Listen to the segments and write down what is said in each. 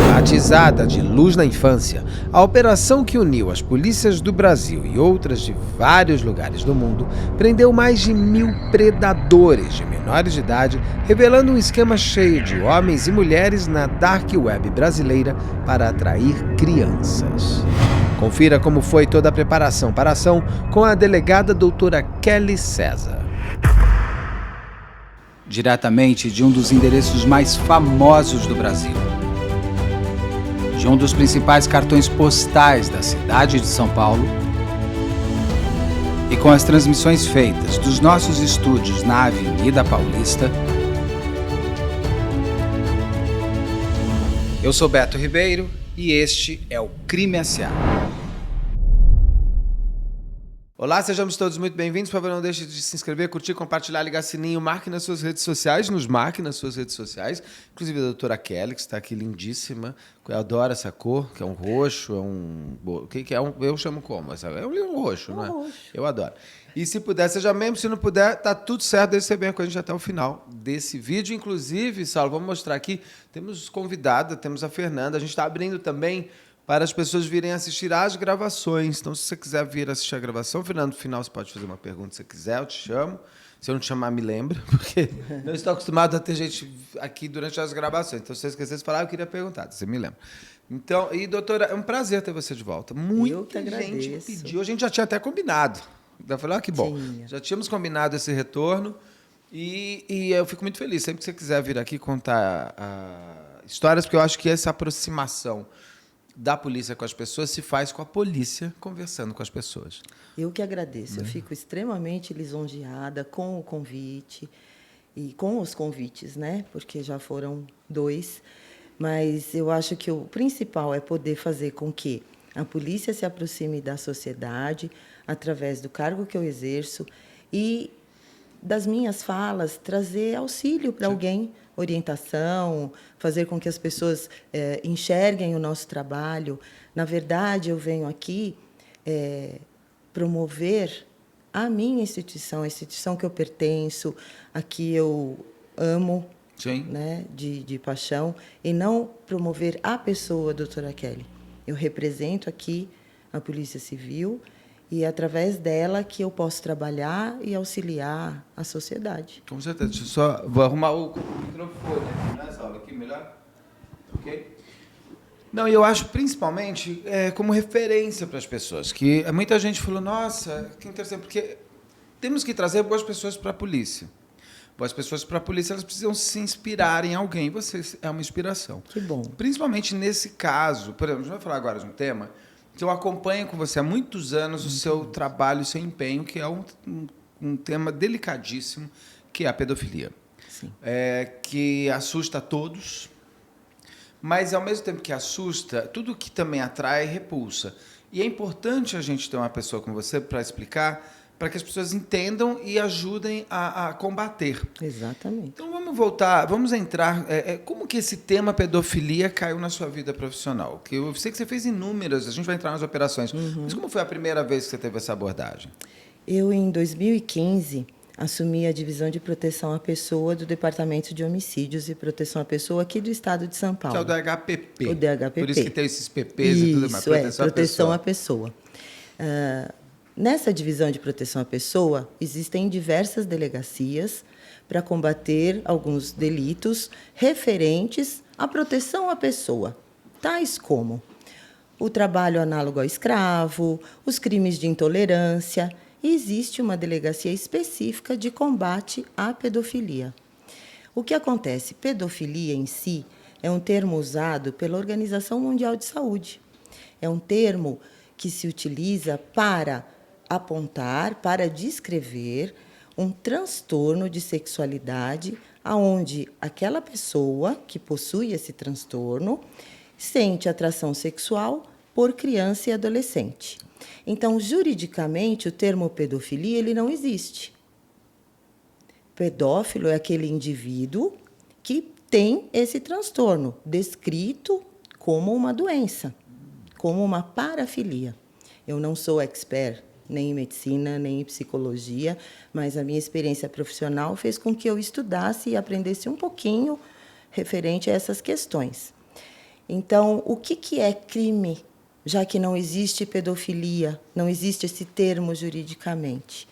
Batizada de Luz na Infância, a operação que uniu as polícias do Brasil e outras de vários lugares do mundo prendeu mais de 1.000 predadores de menores de idade, revelando um esquema cheio de homens e mulheres na dark web brasileira para atrair crianças. Confira como foi toda a preparação para a ação com a delegada doutora Kelly César. Diretamente de um dos endereços mais famosos do Brasil, de um dos principais cartões postais da cidade de São Paulo, e com as transmissões feitas dos nossos estúdios na Avenida Paulista, eu sou Beto Ribeiro e este é o Crime S.A. Olá, sejamos todos muito bem-vindos. Por favor, não deixe de se inscrever, curtir, compartilhar, ligar sininho, marque nas suas redes sociais, nos marque nas suas redes sociais. Inclusive a doutora Kelly, que está aqui lindíssima. Eu adoro essa cor, que é um roxo, é um... O que é um... Eu chamo como? É um roxo, não é? Roxo. Eu adoro. E se puder, seja membro. Se não puder, tá tudo certo. Deixe você bem com a gente até o final desse vídeo. Inclusive, Saulo, vamos mostrar aqui. Temos convidada, temos a Fernanda. A gente está abrindo também para as pessoas virem assistir às gravações. Então, se você quiser vir assistir a gravação, Fernando, no final você pode fazer uma pergunta se você quiser, eu te chamo. Se eu não te chamar, me lembra, porque não estou acostumado a ter gente aqui durante as gravações. Então, se você esquecer de falar, eu queria perguntar, você me lembra. Então, e doutora, é um prazer ter você de volta. Muita gente pediu, a gente já tinha até combinado. Eu falei, que bom. Já tínhamos combinado esse retorno e eu fico muito feliz. Sempre que você quiser vir aqui contar histórias, porque eu acho que essa aproximação da polícia com as pessoas se faz com a polícia conversando com as pessoas. Eu que agradeço. Eu fico extremamente lisonjeada com o convite e com os convites, né? Porque já foram 2. Mas eu acho que o principal é poder fazer com que a polícia se aproxime da sociedade através do cargo que eu exerço e das minhas falas trazer auxílio para alguém, orientação, fazer com que as pessoas enxerguem o nosso trabalho. Na verdade, eu venho aqui promover a minha instituição, a instituição que eu pertenço, a que eu amo, né, de paixão, e não promover a pessoa, doutora Kelly. Eu represento aqui a Polícia Civil e é através dela que eu posso trabalhar e auxiliar a sociedade. Com certeza. Deixa eu só... Vou arrumar o microfone aqui nessa aula. Aqui, melhor? Ok? Não, e eu acho, principalmente, como referência para as pessoas, que muita gente falou, nossa, que interessante, porque temos que trazer boas pessoas para a polícia. Boas pessoas para a polícia, elas precisam se inspirar em alguém. Você é uma inspiração. Que bom. Principalmente nesse caso, por exemplo, a gente vai falar agora de um tema que eu acompanho com você há muitos anos, o seu trabalho, o seu empenho, que é um tema delicadíssimo, que é a pedofilia. Sim. Que assusta a todos, mas, ao mesmo tempo que assusta, tudo que também atrai repulsa. E é importante a gente ter uma pessoa como você para explicar, para que as pessoas entendam e ajudem a combater. Exatamente. Então, vamos voltar, vamos entrar... como que esse tema pedofilia caiu na sua vida profissional? Que eu sei que você fez inúmeras, a gente vai entrar nas operações, mas como foi a primeira vez que você teve essa abordagem? Eu, em 2015, assumi a Divisão de Proteção à Pessoa do Departamento de Homicídios e Proteção à Pessoa aqui do Estado de São Paulo. Que é o DHPP. O DHPP. Por isso que tem esses PPs e tudo mais. Proteção à Pessoa. Nessa divisão de proteção à pessoa, existem diversas delegacias para combater alguns delitos referentes à proteção à pessoa, tais como o trabalho análogo ao escravo, os crimes de intolerância, e existe uma delegacia específica de combate à pedofilia. O que acontece? Pedofilia em si é um termo usado pela Organização Mundial de Saúde. É um termo que se utiliza para apontar, para descrever um transtorno de sexualidade aonde aquela pessoa que possui esse transtorno sente atração sexual por criança e adolescente. Então, juridicamente, o termo pedofilia ele não existe. Pedófilo é aquele indivíduo que tem esse transtorno descrito como uma doença, como uma parafilia. Eu não sou expert nem em medicina, nem em psicologia, mas a minha experiência profissional fez com que eu estudasse e aprendesse um pouquinho referente a essas questões. Então, o que é crime, já que não existe pedofilia, não existe esse termo juridicamente?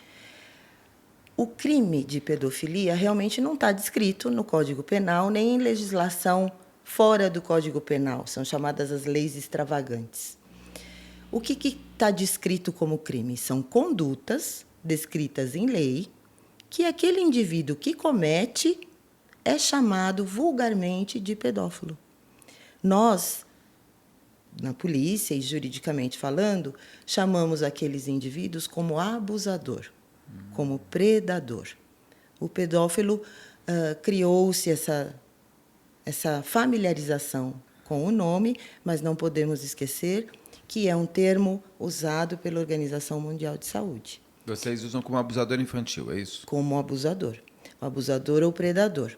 O crime de pedofilia realmente não está descrito no Código Penal, nem em legislação fora do Código Penal, são chamadas as leis extravagantes. O que está descrito como crime? São condutas descritas em lei que aquele indivíduo que comete é chamado vulgarmente de pedófilo. Nós, na polícia e juridicamente falando, chamamos aqueles indivíduos como abusador, como predador. O pedófilo criou-se essa familiarização com o nome, mas não podemos esquecer que é um termo usado pela Organização Mundial de Saúde. Vocês usam como abusador infantil, é isso? Como abusador. O abusador ou predador.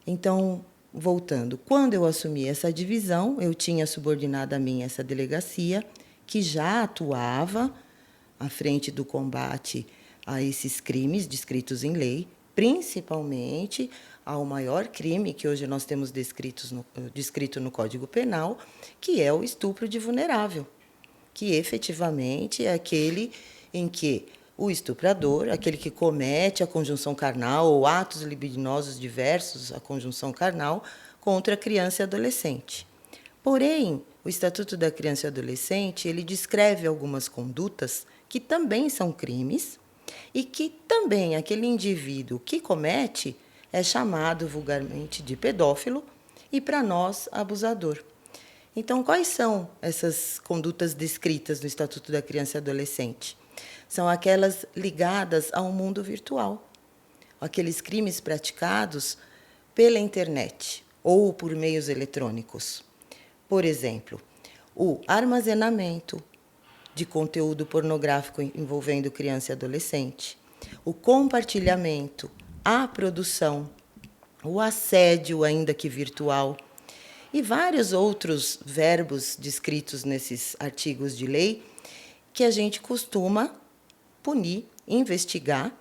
Então, voltando, quando eu assumi essa divisão, eu tinha subordinado a mim essa delegacia, que já atuava à frente do combate a esses crimes descritos em lei, principalmente ao maior crime que hoje nós temos descrito no Código Penal, que é o estupro de vulnerável, que efetivamente é aquele em que o estuprador, aquele que comete a conjunção carnal ou atos libidinosos diversos à conjunção carnal contra a criança e adolescente. Porém, o Estatuto da Criança e Adolescente, ele descreve algumas condutas que também são crimes e que também aquele indivíduo que comete é chamado vulgarmente de pedófilo e, para nós, abusador. Então, quais são essas condutas descritas no Estatuto da Criança e Adolescente? São aquelas ligadas ao mundo virtual, aqueles crimes praticados pela internet ou por meios eletrônicos. Por exemplo, o armazenamento de conteúdo pornográfico envolvendo criança e adolescente, o compartilhamento, a produção, o assédio, ainda que virtual, e vários outros verbos descritos nesses artigos de lei que a gente costuma punir, investigar,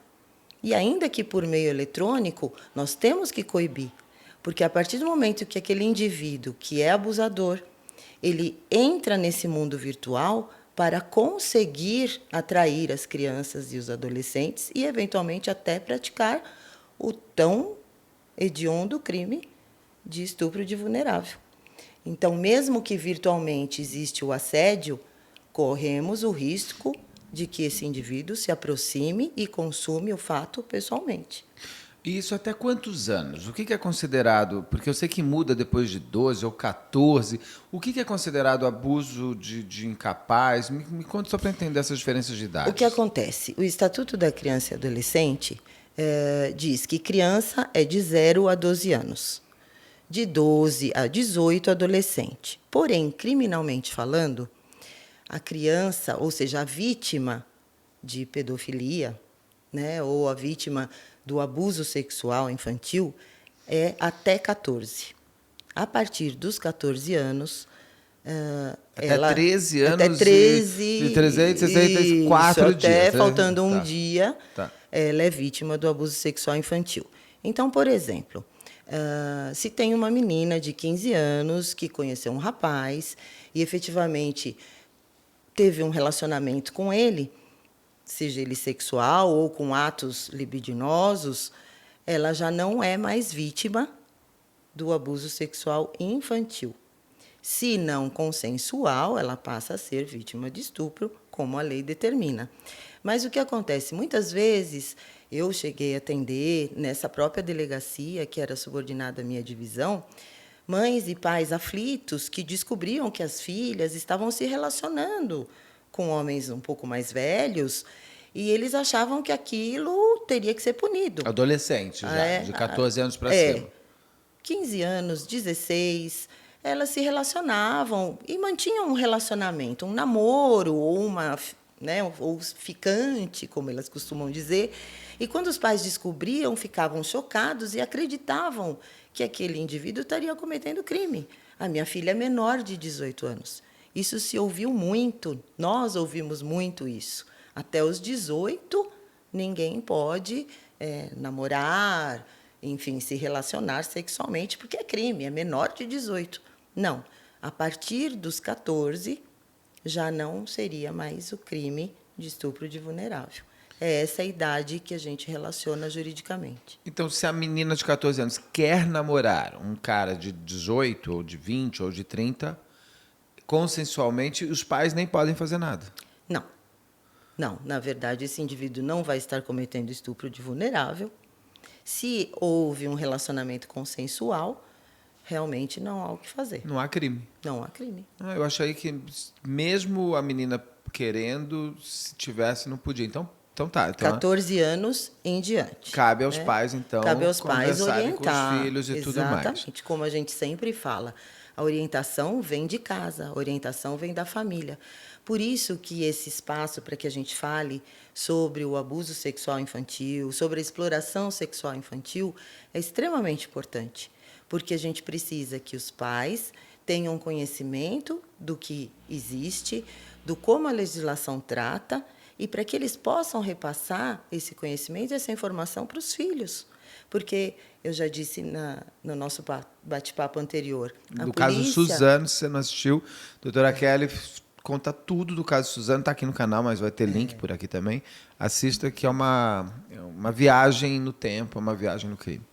e ainda que por meio eletrônico, nós temos que coibir, porque a partir do momento que aquele indivíduo que é abusador, ele entra nesse mundo virtual para conseguir atrair as crianças e os adolescentes e, eventualmente, até praticar o tão hediondo crime de estupro de vulnerável. Então, mesmo que virtualmente existe o assédio, corremos o risco de que esse indivíduo se aproxime e consuma o fato pessoalmente. E isso até quantos anos? O que é considerado, porque eu sei que muda depois de 12 ou 14, o que é considerado abuso de incapaz? Me conta só para entender essas diferenças de idade. O que acontece? O Estatuto da Criança e Adolescente diz que criança é de 0 a 12 anos, de 12 a 18 adolescente. Porém, criminalmente falando, a criança, ou seja, a vítima de pedofilia, né, ou a vítima do abuso sexual infantil, é até 14. A partir dos 14 anos... até 13 anos? Até 13... De 364 dias. Até faltando um tá. dia, tá. Ela é vítima do abuso sexual infantil. Então, por exemplo, se tem uma menina de 15 anos que conheceu um rapaz e, efetivamente, teve um relacionamento com ele, seja ele sexual ou com atos libidinosos, ela já não é mais vítima do abuso sexual infantil. Se não consensual, ela passa a ser vítima de estupro, como a lei determina. Mas o que acontece? Muitas vezes, eu cheguei a atender, nessa própria delegacia, que era subordinada à minha divisão, mães e pais aflitos que descobriam que as filhas estavam se relacionando com homens um pouco mais velhos e eles achavam que aquilo teria que ser punido. Adolescente já, de 14 anos para cima. 15 anos, 16, elas se relacionavam e mantinham um relacionamento, um namoro ou ou ficante, como elas costumam dizer. E quando os pais descobriam, ficavam chocados e acreditavam que aquele indivíduo estaria cometendo crime. A minha filha é menor de 18 anos. Isso se ouviu muito, nós ouvimos muito isso. Até os 18, ninguém pode enfim, se relacionar sexualmente, porque é crime, é menor de 18. Não. A partir dos 14, já não seria mais o crime de estupro de vulnerável. É essa a idade que a gente relaciona juridicamente. Então, se a menina de 14 anos quer namorar um cara de 18, ou de 20, ou de 30, consensualmente, os pais nem podem fazer nada. Não. Não, na verdade, esse indivíduo não vai estar cometendo estupro de vulnerável. Se houve um relacionamento consensual, realmente não há o que fazer. Não há crime. Não há crime. Eu achei que mesmo a menina querendo, se tivesse, não podia. Então tá. Então, 14 anos em diante. cabe aos né? pais, então, Cabe aos pais conversarem orientar. com os filhos e tudo mais. Exatamente. Como a gente sempre fala, a orientação vem de casa, a orientação vem da família. Por isso que esse espaço para que a gente fale sobre o abuso sexual infantil, sobre a exploração sexual infantil, é extremamente importante. Porque a gente precisa que os pais tenham conhecimento do que existe, do como a legislação trata, e para que eles possam repassar esse conhecimento e essa informação para os filhos. Porque eu já disse no nosso bate-papo anterior. Do caso Suzano, se você não assistiu, a doutora Kelly conta tudo do caso Suzano, está aqui no canal, mas vai ter link por aqui também. Assista, que é uma viagem no tempo, uma viagem no crime.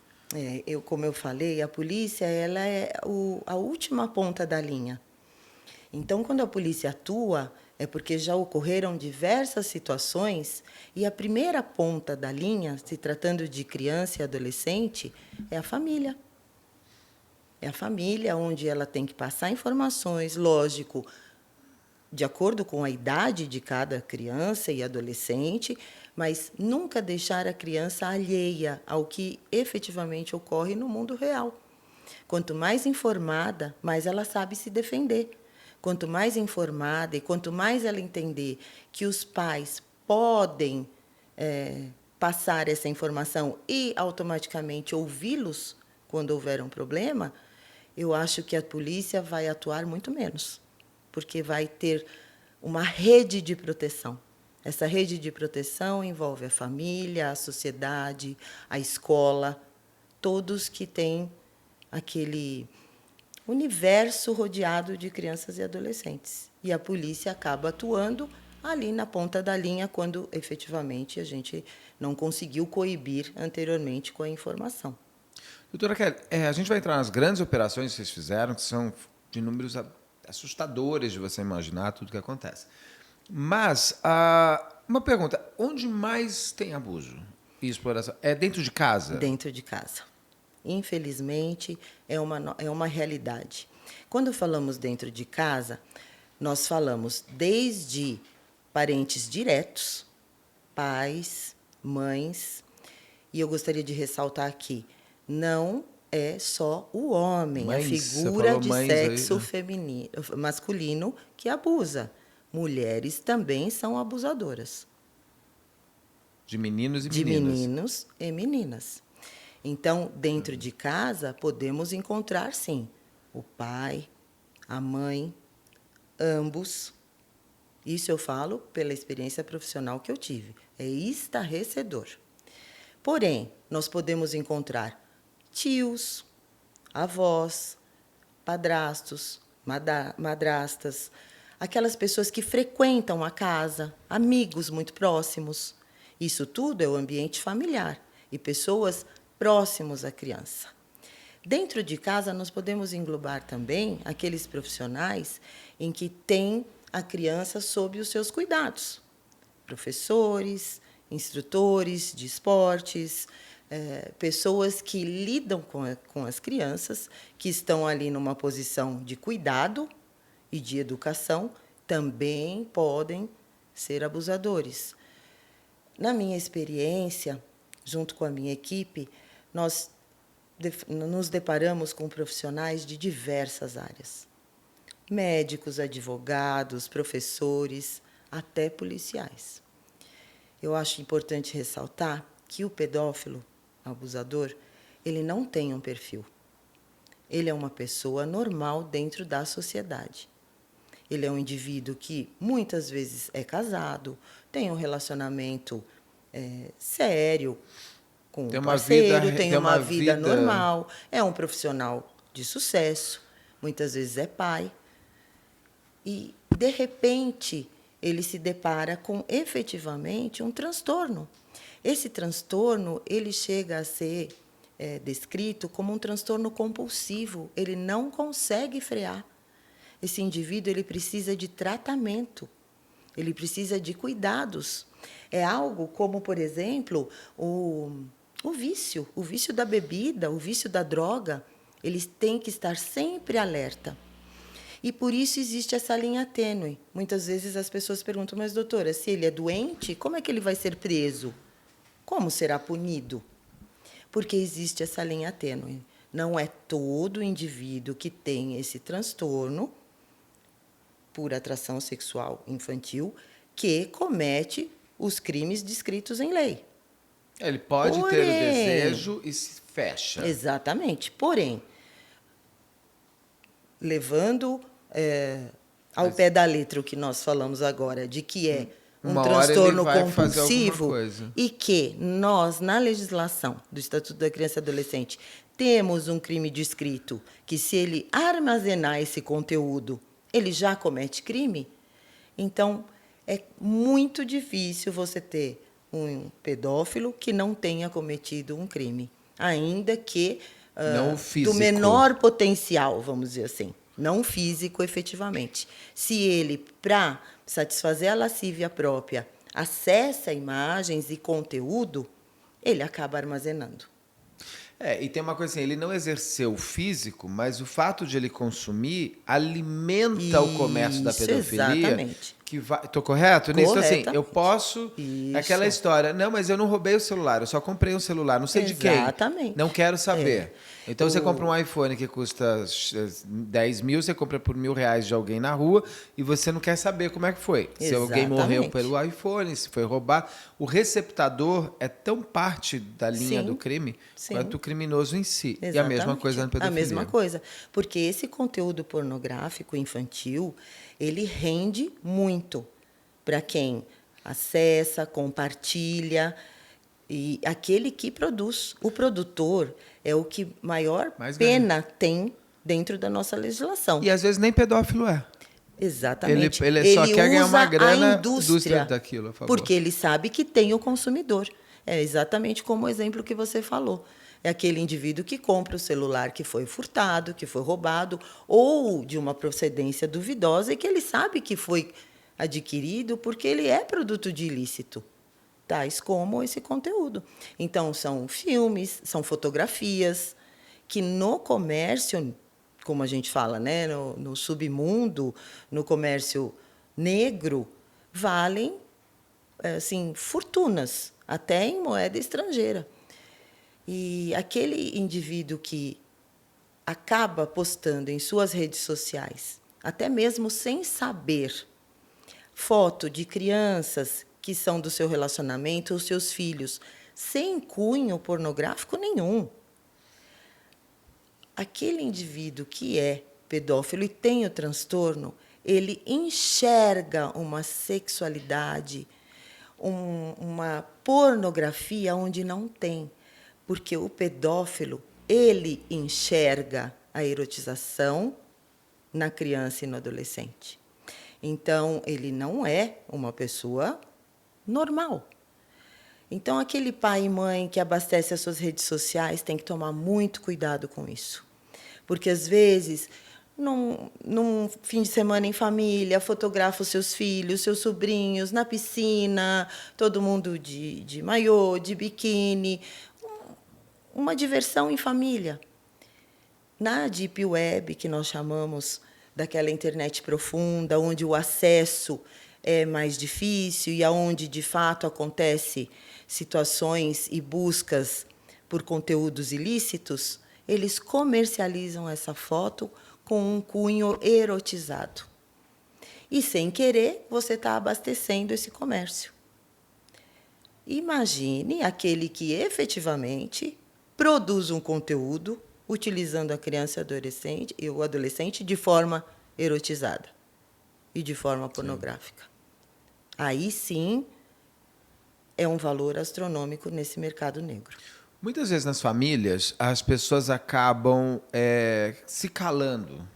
Como eu falei, a polícia ela é a última ponta da linha. Então, quando a polícia atua, é porque já ocorreram diversas situações e a primeira ponta da linha, se tratando de criança e adolescente, é a família. É a família onde ela tem que passar informações, lógico, de acordo com a idade de cada criança e adolescente, mas nunca deixar a criança alheia ao que efetivamente ocorre no mundo real. Quanto mais informada, mais ela sabe se defender. Quanto mais informada e quanto mais ela entender que os pais podem passar essa informação e automaticamente ouvi-los quando houver um problema, eu acho que a polícia vai atuar muito menos, porque vai ter uma rede de proteção. Essa rede de proteção envolve a família, a sociedade, a escola, todos que têm aquele universo rodeado de crianças e adolescentes. E a polícia acaba atuando ali na ponta da linha, quando efetivamente a gente não conseguiu coibir anteriormente com a informação. Doutora Kelly, a gente vai entrar nas grandes operações que vocês fizeram, que são de números assustadores de você imaginar tudo que acontece. Mas, uma pergunta, onde mais tem abuso e exploração? É dentro de casa? Dentro de casa. Infelizmente, é uma realidade. Quando falamos dentro de casa, nós falamos desde parentes diretos, pais, mães, e eu gostaria de ressaltar aqui, não é só o homem, mães, a figura de sexo aí, né? feminino, masculino que abusa. Mulheres também são abusadoras. De meninos e de meninas. De meninos e meninas. Então, dentro de casa, podemos encontrar, sim, o pai, a mãe, ambos. Isso eu falo pela experiência profissional que eu tive. É estarrecedor. Porém, nós podemos encontrar tios, avós, padrastos, madrastas, aquelas pessoas que frequentam a casa, amigos muito próximos. Isso tudo é o ambiente familiar e pessoas próximos à criança. Dentro de casa, nós podemos englobar também aqueles profissionais em que tem a criança sob os seus cuidados. Professores, instrutores de esportes, pessoas que lidam com as crianças, que estão ali numa posição de cuidado e de educação, também podem ser abusadores. Na minha experiência, junto com a minha equipe, nós nos deparamos com profissionais de diversas áreas. Médicos, advogados, professores, até policiais. Eu acho importante ressaltar que o pedófilo, abusador, ele não tem um perfil. Ele é uma pessoa normal dentro da sociedade. Ele é um indivíduo que muitas vezes é casado, tem um relacionamento sério com um parceiro, tem uma vida normal, é um profissional de sucesso, muitas vezes é pai, E, de repente, ele se depara com, efetivamente, um transtorno. Esse transtorno ele chega a ser descrito como um transtorno compulsivo. Ele não consegue frear. Esse indivíduo ele precisa de tratamento, ele precisa de cuidados. É algo como, por exemplo, o vício da bebida, o vício da droga. Eles têm que estar sempre alerta. E por isso existe essa linha tênue. Muitas vezes as pessoas perguntam, mas doutora, se ele é doente, como é que ele vai ser preso? Como será punido? Porque existe essa linha tênue. Não é todo indivíduo que tem esse transtorno por atração sexual infantil que comete os crimes descritos em lei. Ele pode ter o desejo e se fecha. Exatamente. Porém, levando ao pé da letra o que nós falamos agora, de que é um transtorno compulsivo e que nós, na legislação do Estatuto da Criança e Adolescente, temos um crime descrito que, se ele armazenar esse conteúdo, ele já comete crime, então é muito difícil você ter um pedófilo que não tenha cometido um crime, ainda que do menor potencial, vamos dizer assim. Não físico, efetivamente. Se ele, para satisfazer a lascívia própria, acessa imagens e conteúdo, ele acaba armazenando. E tem uma coisa assim, ele não exerceu o físico, mas o fato de ele consumir alimenta o comércio da pedofilia. Exatamente. Estou correto nisso? Então, assim, eu posso... Isso. Aquela história, não, mas eu não roubei o celular, eu só comprei um celular, não sei de quem. Exatamente. Não quero saber. Então, você compra um iPhone que custa 10 mil, você compra por R$1.000 de alguém na rua e você não quer saber como é que foi. Se alguém morreu pelo iPhone, se foi roubado. O receptador é tão parte da linha do crime quanto o criminoso em si. Exatamente. E a mesma coisa na pedofilia. A mesma coisa. Porque esse conteúdo pornográfico infantil, ele rende muito para quem acessa, compartilha, e aquele que produz. O produtor é o que maior pena tem dentro da nossa legislação. E às vezes nem pedófilo é. Exatamente. Ele só quer ganhar uma grana a indústria daquilo, a favor. Porque ele sabe que tem o consumidor. É exatamente como o exemplo que você falou. É aquele indivíduo que compra o celular que foi furtado, que foi roubado, ou de uma procedência duvidosa e que ele sabe que foi adquirido porque ele é produto de ilícito, tais como esse conteúdo. Então, são filmes, são fotografias que no comércio, como a gente fala, né, no submundo, no comércio negro, valem assim, fortunas, até em moeda estrangeira. E aquele indivíduo que acaba postando em suas redes sociais, até mesmo sem saber, foto de crianças que são do seu relacionamento, os seus filhos, sem cunho pornográfico nenhum. Aquele indivíduo que é pedófilo e tem o transtorno, ele enxerga uma sexualidade, uma pornografia onde não tem. Porque o pedófilo, ele enxerga a erotização na criança e no adolescente. Então, ele não é uma pessoa normal. Então, aquele pai e mãe que abastece as suas redes sociais tem que tomar muito cuidado com isso. Porque, às vezes, num fim de semana em família, fotografa os seus filhos, seus sobrinhos, na piscina, todo mundo de maiô, de biquíni, uma diversão em família. Na Deep Web, que nós chamamos daquela internet profunda, onde o acesso é mais difícil e onde, de fato, acontece situações e buscas por conteúdos ilícitos, eles comercializam essa foto com um cunho erotizado. E, sem querer, você está abastecendo esse comércio. Imagine aquele que, efetivamente, produz um conteúdo utilizando a criança e o adolescente de forma erotizada e de forma pornográfica. Aí sim é um valor astronômico nesse mercado negro. Muitas vezes nas famílias as pessoas acabam se calando.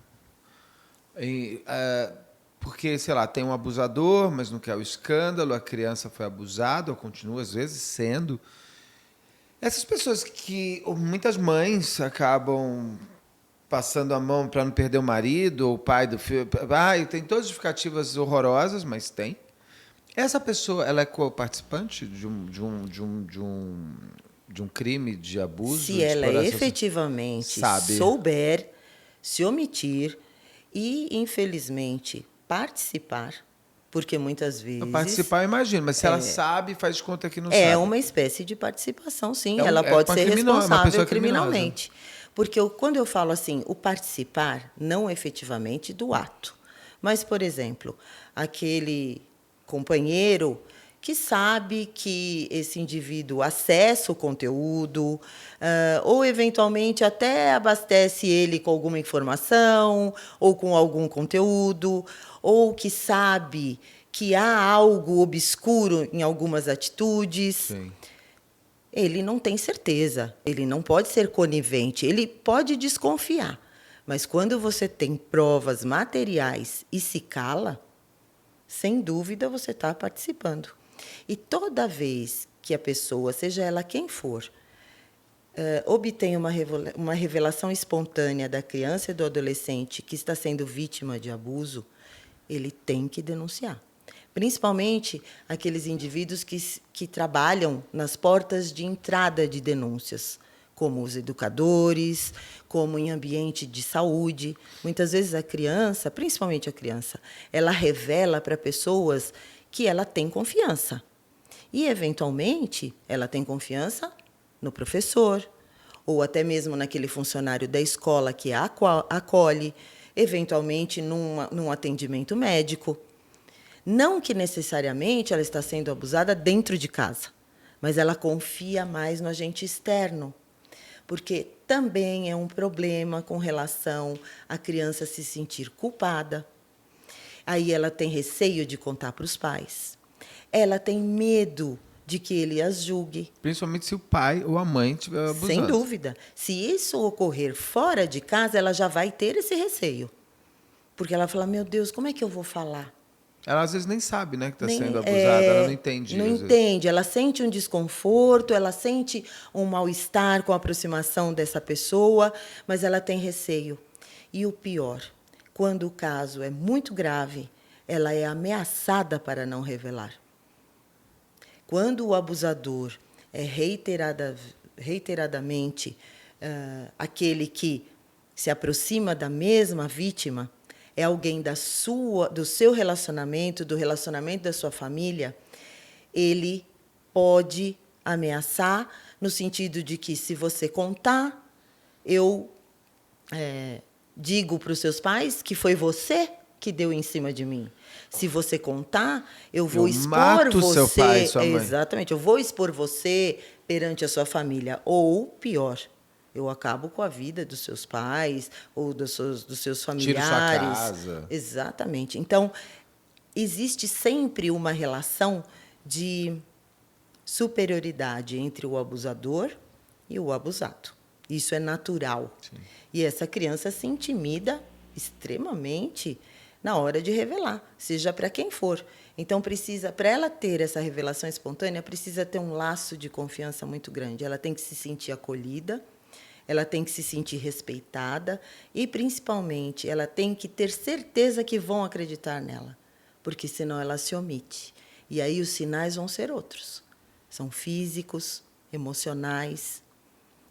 porque, sei lá, tem um abusador, mas não quer o escândalo, a criança foi abusada, ou continua, às vezes, sendo. Essas pessoas que muitas mães acabam passando a mão para não perder o marido ou o pai do filho. Tem todas as justificativas horrorosas, mas tem. Essa pessoa, ela é co-participante de um crime de abuso? Se de ela exploração? efetivamente Sabe. souber se omitir e, infelizmente, participar, porque muitas vezes... Participar, eu imagino, mas se ela sabe, faz de conta que não sabe. É uma espécie de participação, sim. É Ela pode ser uma responsável pessoa criminalmente. Porque quando eu falo assim, o participar, não efetivamente do ato. Mas, por exemplo, aquele companheiro que sabe que esse indivíduo acessa o conteúdo, ou eventualmente até abastece ele com alguma informação, ou com algum conteúdo, ou que sabe que há algo obscuro em algumas atitudes. Sim. Ele não tem certeza, ele não pode ser conivente, ele pode desconfiar. Mas quando você tem provas materiais e se cala, sem dúvida você está participando. E toda vez que a pessoa, seja ela quem for, obtém uma revelação espontânea da criança e do adolescente que está sendo vítima de abuso, ele tem que denunciar. Principalmente aqueles indivíduos que trabalham nas portas de entrada de denúncias, como os educadores, como em ambiente de saúde. Muitas vezes a criança, principalmente a criança, ela revela para pessoas que ela tem confiança. E, eventualmente, ela tem confiança no professor, ou até mesmo naquele funcionário da escola que a acolhe, eventualmente num atendimento médico. Não que necessariamente ela está sendo abusada dentro de casa, mas ela confia mais no agente externo, porque também é um problema com relação à criança se sentir culpada. Aí ela tem receio de contar para os pais. Ela tem medo de que ele as julgue. Principalmente se o pai ou a mãe estiver abusando. Sem dúvida. Se isso ocorrer fora de casa, ela já vai ter esse receio. Porque ela fala, meu Deus, como é que eu vou falar? Ela às vezes nem sabe, né, que está sendo abusada, ela não entende. Não entende, ela sente um desconforto, ela sente um mal-estar com a aproximação dessa pessoa, mas ela tem receio. E o pior, quando o caso é muito grave, ela é ameaçada para não revelar. Quando o abusador é reiteradamente aquele que se aproxima da mesma vítima, é alguém do seu relacionamento, do relacionamento da sua família, ele pode ameaçar no sentido de que, se você contar, eu digo para os seus pais que foi você que deu em cima de mim. Se você contar, eu vou expor você. Seu pai e sua mãe. Exatamente, eu vou expor você perante a sua família. Ou, pior, eu acabo com a vida dos seus pais ou dos seus familiares. Tiro sua casa. Exatamente. Então, existe sempre uma relação de superioridade entre o abusador e o abusado. Isso é natural. Sim. E essa criança se intimida extremamente na hora de revelar, seja para quem for. Então, para ela ter essa revelação espontânea, precisa ter um laço de confiança muito grande. Ela tem que se sentir acolhida, ela tem que se sentir respeitada e, principalmente, ela tem que ter certeza que vão acreditar nela, porque senão ela se omite. E aí os sinais vão ser outros. São físicos, emocionais,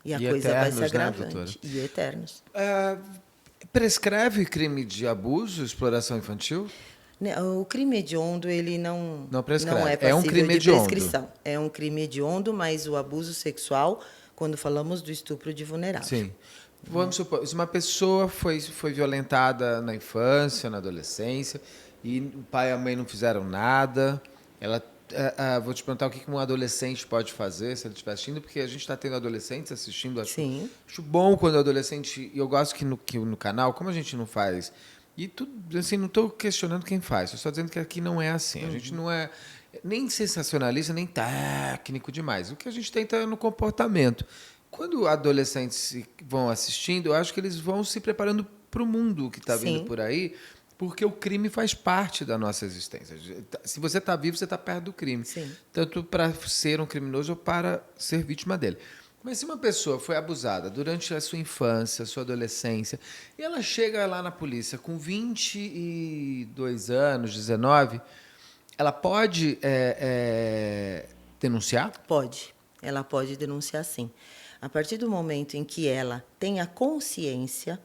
e a coisa vai se agravante. E eternos. Prescreve crime de abuso, exploração infantil? O crime hediondo, ele não prescreve. Não é passível um crime de prescrição. É um crime hediondo, mas o abuso sexual, quando falamos do estupro de vulnerável. Sim. Vamos supor, se uma pessoa foi violentada na infância, na adolescência, e o pai e a mãe não fizeram nada, vou te perguntar o que um adolescente pode fazer se ele estiver assistindo, porque a gente está tendo adolescentes assistindo. Sim. Acho bom quando o adolescente... E eu gosto que no canal, como a gente não faz... E tudo, assim, não estou questionando quem faz, estou só dizendo que aqui não é assim. A gente não é nem sensacionalista, nem técnico demais. O que a gente tenta é no comportamento. Quando adolescentes vão assistindo, eu acho que eles vão se preparando para o mundo que está vindo por aí, Porque o crime faz parte da nossa existência. Se você está vivo, você está perto do crime. Sim. Tanto para ser um criminoso ou para ser vítima dele. Mas se uma pessoa foi abusada durante a sua infância, a sua adolescência, e ela chega lá na polícia com 22 anos, 19, ela pode denunciar? Pode. Ela pode denunciar, sim. A partir do momento em que ela tem a consciência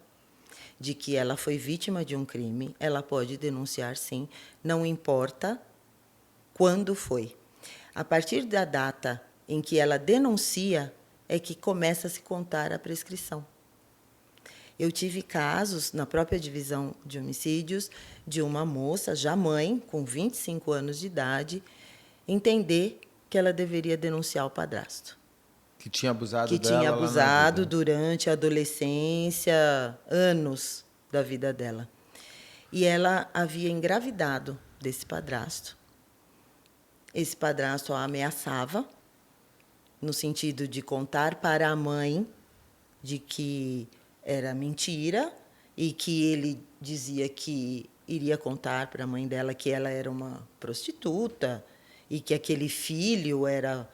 de que ela foi vítima de um crime, ela pode denunciar, sim, não importa quando foi. A partir da data em que ela denuncia, é que começa a se contar a prescrição. Eu tive casos na própria divisão de homicídios de uma moça, já mãe, com 25 anos de idade, entender que ela deveria denunciar o padrasto. Que tinha abusado Que dela tinha lá na abusado vida. durante a adolescência, anos da vida dela. E ela havia engravidado desse padrasto. Esse padrasto a ameaçava, no sentido de contar para a mãe de que era mentira e que ele dizia que iria contar para a mãe dela que ela era uma prostituta e que aquele filho era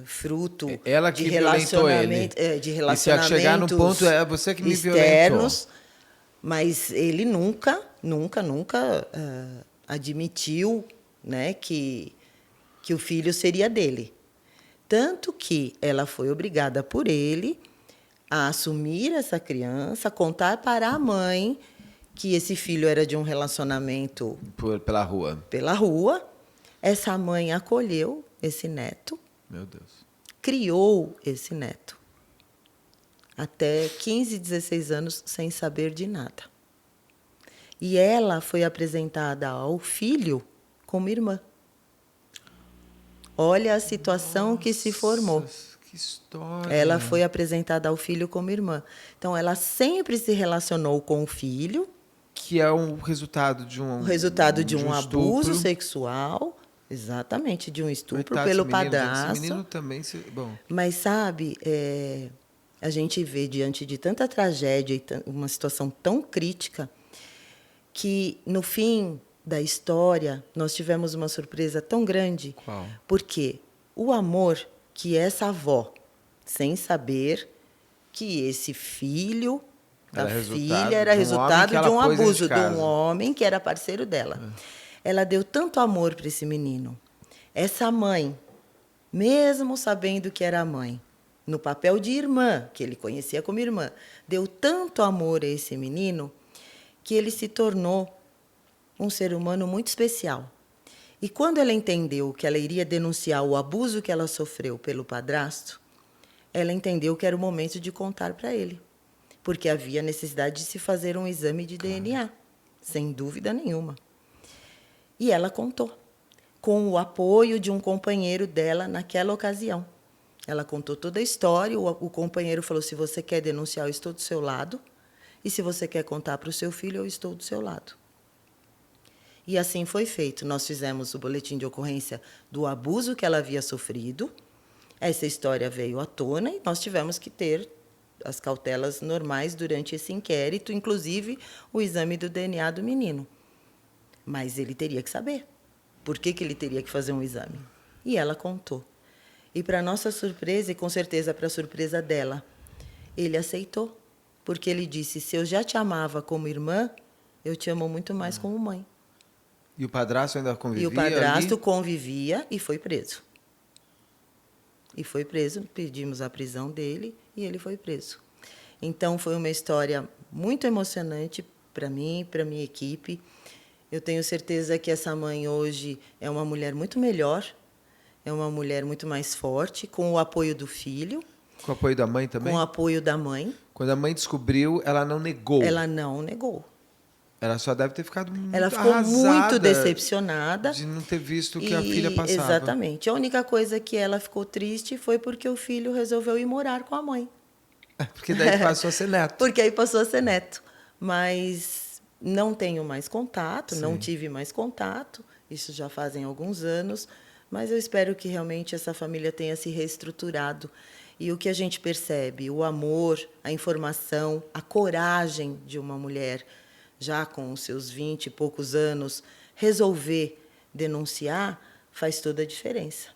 fruto Ela de que violentou ele. de E se chegar no relacionamentos ponto, é você que me externos, violentou. mas ele nunca admitiu, né, que o filho seria dele. Tanto que ela foi obrigada por ele a assumir essa criança, contar para a mãe que esse filho era de um relacionamento Pela rua. pela rua. Essa mãe acolheu esse neto, Meu Deus. criou esse neto, até 15, 16 anos, sem saber de nada. E ela foi apresentada ao filho como irmã. Olha a situação que se formou. Nossa, que história. Ela foi apresentada ao filho como irmã. Então, ela sempre se relacionou com o filho, Que é um resultado de um... o resultado de um abuso estupro. sexual, exatamente, de um estupro Coitado pelo desse menino, padrasto. Esse menino também... Bom, Mas, sabe, a gente vê, diante de tanta tragédia e uma situação tão crítica, que, no fim da história, nós tivemos uma surpresa tão grande. Qual? Porque o amor que essa avó, sem saber que esse filho da filha era resultado de um abuso de um homem que era parceiro dela. Ela deu tanto amor para esse menino. Essa mãe, mesmo sabendo que era mãe, no papel de irmã, que ele conhecia como irmã, deu tanto amor a esse menino que ele se tornou um ser humano muito especial. E quando ela entendeu que ela iria denunciar o abuso que ela sofreu pelo padrasto, ela entendeu que era o momento de contar para ele, porque havia necessidade de se fazer um exame de DNA, sem dúvida nenhuma. E ela contou, com o apoio de um companheiro dela naquela ocasião. Ela contou toda a história, o companheiro falou: se você quer denunciar, eu estou do seu lado, e se você quer contar para o seu filho, eu estou do seu lado. E assim foi feito. Nós fizemos o boletim de ocorrência do abuso que ela havia sofrido. Essa história veio à tona e nós tivemos que ter as cautelas normais durante esse inquérito, inclusive o exame do DNA do menino. Mas ele teria que saber. Por que ele teria que fazer um exame? E ela contou. E, para nossa surpresa, e com certeza para a surpresa dela, ele aceitou. Porque ele disse: se eu já te amava como irmã, eu te amo muito mais como mãe. E o padrasto ainda convivia? E o padrasto ali? convivia e foi preso. Pedimos a prisão dele e ele foi preso. Então, foi uma história muito emocionante para mim, para a minha equipe. Eu tenho certeza que essa mãe hoje é uma mulher muito melhor, é uma mulher muito mais forte, com o apoio do filho. Com o apoio da mãe também? Com o apoio da mãe. Quando a mãe descobriu, ela não negou? Ela não negou. Ela só deve ter ficado muito Ela ficou arrasada muito decepcionada. de não ter visto o que a filha passava. Exatamente. A única coisa que ela ficou triste foi porque o filho resolveu ir morar com a mãe. Porque daí passou a ser neto. Porque aí passou a ser neto. Mas não tenho mais contato, Sim. não tive mais contato. Isso já fazem alguns anos. Mas eu espero que realmente essa família tenha se reestruturado. E o que a gente percebe, o amor, a informação, a coragem de uma mulher já com os seus 20 e poucos anos, resolver denunciar, faz toda a diferença.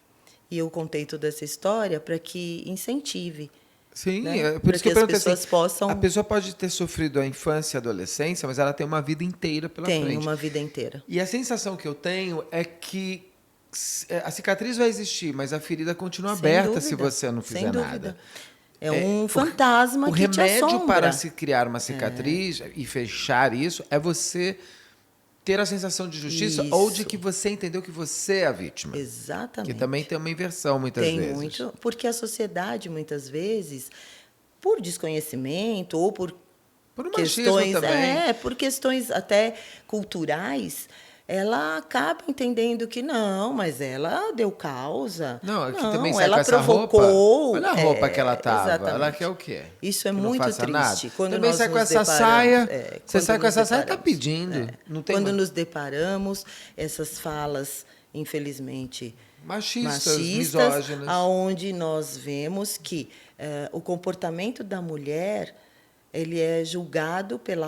E eu contei toda essa história para que incentive. Sim, Né? é por Para isso que que eu as perguntei pessoas assim, possam... a pessoa pode ter sofrido a infância e a adolescência, mas ela tem uma vida inteira pela Tem frente. uma vida inteira. E a sensação que eu tenho é que a cicatriz vai existir, mas a ferida continua Sem aberta se dúvida, você não sem fizer dúvida. nada. É um fantasma O que te remédio assombra. para se criar uma cicatriz e fechar isso é você ter a sensação de justiça ou de Isso. que você entendeu que você é a vítima. Exatamente. Que também tem uma inversão muitas Tem vezes. muito, porque a sociedade, muitas vezes, por desconhecimento ou por Por um machismo questões, também. por questões até culturais, ela acaba entendendo que não, mas ela deu causa. Não, aqui não, também sai ela com essa provocou. roupa. Olha a roupa que ela tava. Exatamente. Ela quer o quê? Isso é Que não muito faça triste. nada. Quando Também nós sai com nos essa deparamos- saia. é, Você quando sai com nos essa saia, tá deparamos. pedindo. Não tem Quando uma- nos deparamos, essas falas, infelizmente, machistas, machistas, misóginas. aonde nós vemos que o comportamento da mulher ele é julgado pela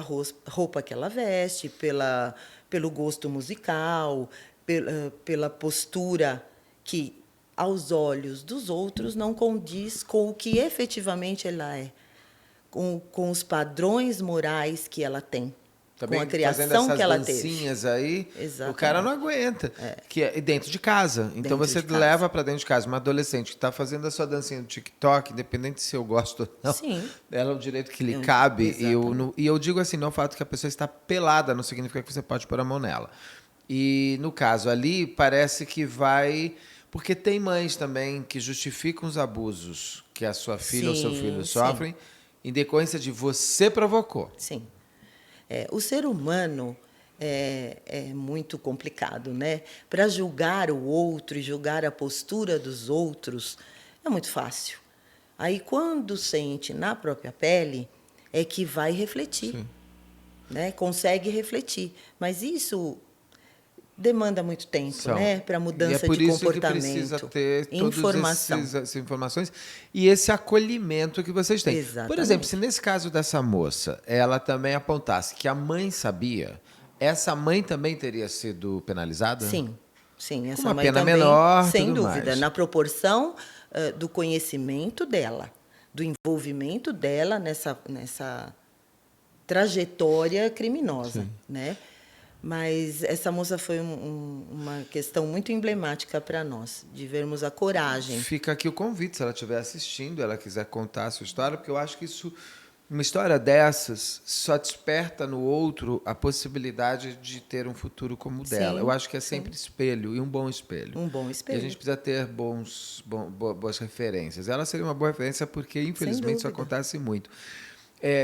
roupa que ela veste, pelo gosto musical, pela postura que, aos olhos dos outros, não condiz com o que efetivamente ela é, com os padrões morais que ela tem. Também com a fazendo criação essas que ela teve. dancinhas aí, Exatamente. o cara não aguenta. Que é dentro de casa. Então Dentro você de casa. leva para dentro de casa uma adolescente que está fazendo a sua dancinha do TikTok, independente se eu gosto ou não. Sim. Ela é o direito que lhe cabe. Exatamente. E eu digo assim, não, o fato que a pessoa está pelada não significa que você pode pôr a mão nela. E no caso ali, parece que vai... Porque tem mães também que justificam os abusos que a sua filha ou seu Sim, filho sim. sofrem em decorrência de você provocou. Sim. O ser humano é muito complicado, né? Para julgar o outro e julgar a postura dos outros é muito fácil. Aí, quando sente na própria pele, é que vai refletir, Sim. né? Consegue refletir. Mas isso demanda muito tempo, né? Para mudança e é por de isso comportamento. que precisa ter todas informação. essas informações e esse acolhimento que vocês têm. Exatamente. Por exemplo, se nesse caso dessa moça, ela também apontasse que a mãe sabia, essa mãe também teria sido penalizada? Sim, sim. Essa uma mãe pena também, menor, sem tudo dúvida, mais. na proporção do conhecimento dela, do envolvimento dela nessa trajetória criminosa, né? Mas essa moça foi uma questão muito emblemática para nós, de vermos a coragem. Fica aqui o convite, se ela estiver assistindo, ela quiser contar a sua história, porque eu acho que isso, uma história dessas só desperta no outro a possibilidade de ter um futuro como o dela. Sim, Eu acho que é sempre espelho, e um bom espelho. Um bom E a espelho. gente precisa ter boas referências. Ela seria uma boa referência porque, infelizmente, isso dúvida. acontece muito.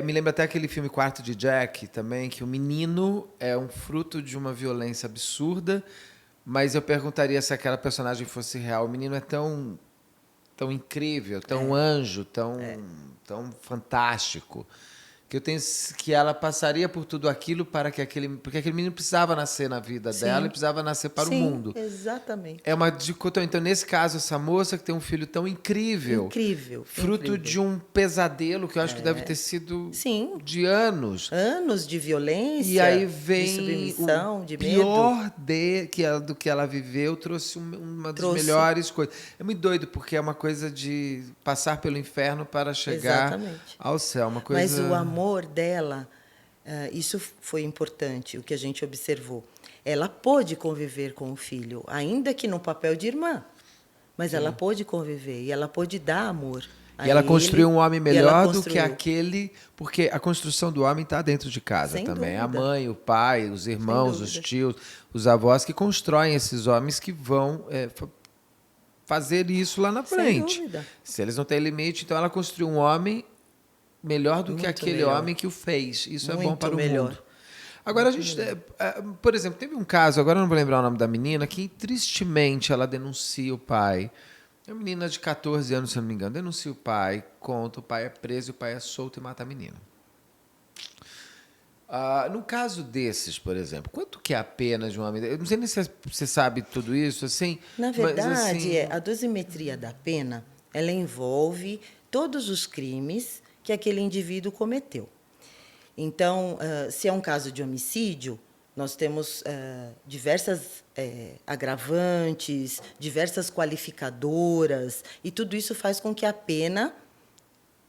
Me lembra até aquele filme Quarto de Jack também, que o menino é um fruto de uma violência absurda, mas eu perguntaria se aquela personagem fosse real. O menino é tão incrível, tão anjo, tão fantástico, que eu tenho que ela passaria por tudo aquilo porque aquele menino precisava nascer na vida dela e precisava nascer para o mundo. Exatamente. É uma dicotomia. Então, nesse caso, essa moça que tem um filho tão incrível, fruto de um pesadelo que eu acho que deve ter sido de anos. Anos de violência, E aí vem de submissão, de medo. pior do que ela viveu, trouxe uma das melhores coisas. É muito doido, porque é uma coisa de passar pelo inferno para chegar ao céu. Uma coisa... Mas o amor dela, isso foi importante, o que a gente observou. Ela pôde conviver com o filho, ainda que no papel de irmã. Mas ela pôde conviver e ela pôde dar amor. E ela construiu um homem melhor do que aquele... Porque a construção do homem está dentro de casa também. A mãe, o pai, os irmãos, os tios, os avós que constroem esses homens que vão fazer isso lá na frente. Sem dúvida. Se eles não têm limite, então ela construiu um homem melhor do que Muito aquele melhor. homem que o fez. Isso é bom Muito para o melhor. mundo. Agora, a gente, por exemplo, teve um caso, agora eu não vou lembrar o nome da menina, que tristemente ela denuncia o pai. É uma menina de 14 anos, se eu não me engano. Denuncia o pai, conta, o pai é preso, o pai é solto e mata a menina. No caso desses, por exemplo, quanto que é a pena de um homem? Eu não sei nem se você sabe tudo isso, assim. Na verdade, mas, assim, a dosimetria da pena, ela envolve todos os crimes que aquele indivíduo cometeu. Então, se é um caso de homicídio, nós temos diversas agravantes, diversas qualificadoras, e tudo isso faz com que a pena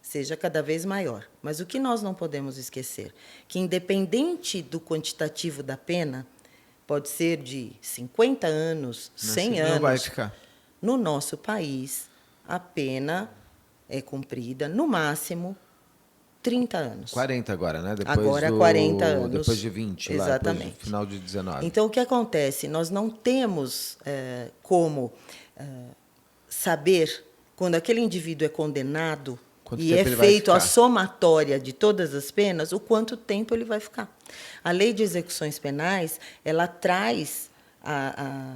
seja cada vez maior. Mas o que nós não podemos esquecer? Que, independente do quantitativo da pena, pode ser de 50 anos, 100 anos, não vai ficar. No nosso país, a pena é cumprida, no máximo, 30 anos. 40 agora, né? Depois agora, 40 anos. Depois de 20, exatamente. Lá, depois do final de 19. Então, o que acontece? Nós não temos como saber, quando aquele indivíduo é condenado, Quanto e tempo é ele vai feito a ficar? somatória de todas as penas, o quanto tempo ele vai ficar. A Lei de Execuções Penais, ela traz a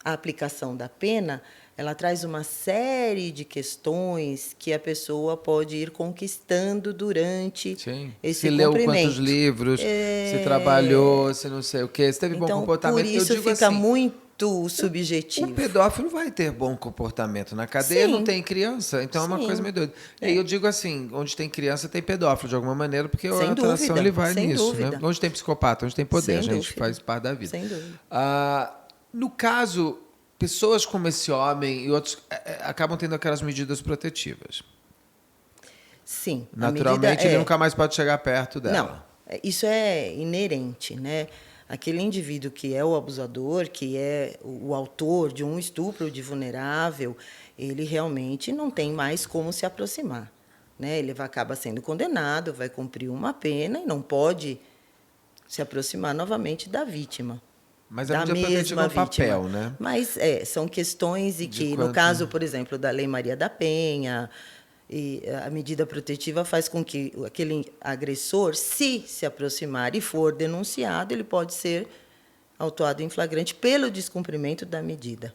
aplicação da pena, ela traz uma série de questões que a pessoa pode ir conquistando durante Sim. esse se leu cumprimento. quantos livros, se trabalhou, se não sei o quê, se teve bom comportamento. Por isso eu digo fica assim, muito subjetivo. o pedófilo vai ter bom comportamento. Na cadeia Sim. não tem criança, então é uma Sim. coisa meio doida. E aí eu digo assim, onde tem criança tem pedófilo de alguma maneira, porque Sem a atração dúvida, ele vai sem nisso. dúvida. Né? Onde tem psicopata, onde tem poder, Sem a gente dúvida. faz parte da vida. Sem dúvida. No caso, pessoas como esse homem e outros acabam tendo aquelas medidas protetivas. Sim. a Naturalmente, medida ele nunca mais pode chegar perto dela. Não, isso é inerente, né? Aquele indivíduo que é o abusador, que é o autor de um estupro de vulnerável, ele realmente não tem mais como se aproximar, né? Ele acaba sendo condenado, vai cumprir uma pena e não pode se aproximar novamente da vítima. Mas Da a medida protetiva é um mesma papel, vítima. né? Mas são questões e De que, quanto- no caso, por exemplo, da Lei Maria da Penha, e a medida protetiva faz com que aquele agressor, se aproximar e for denunciado, ele pode ser autuado em flagrante pelo descumprimento da medida.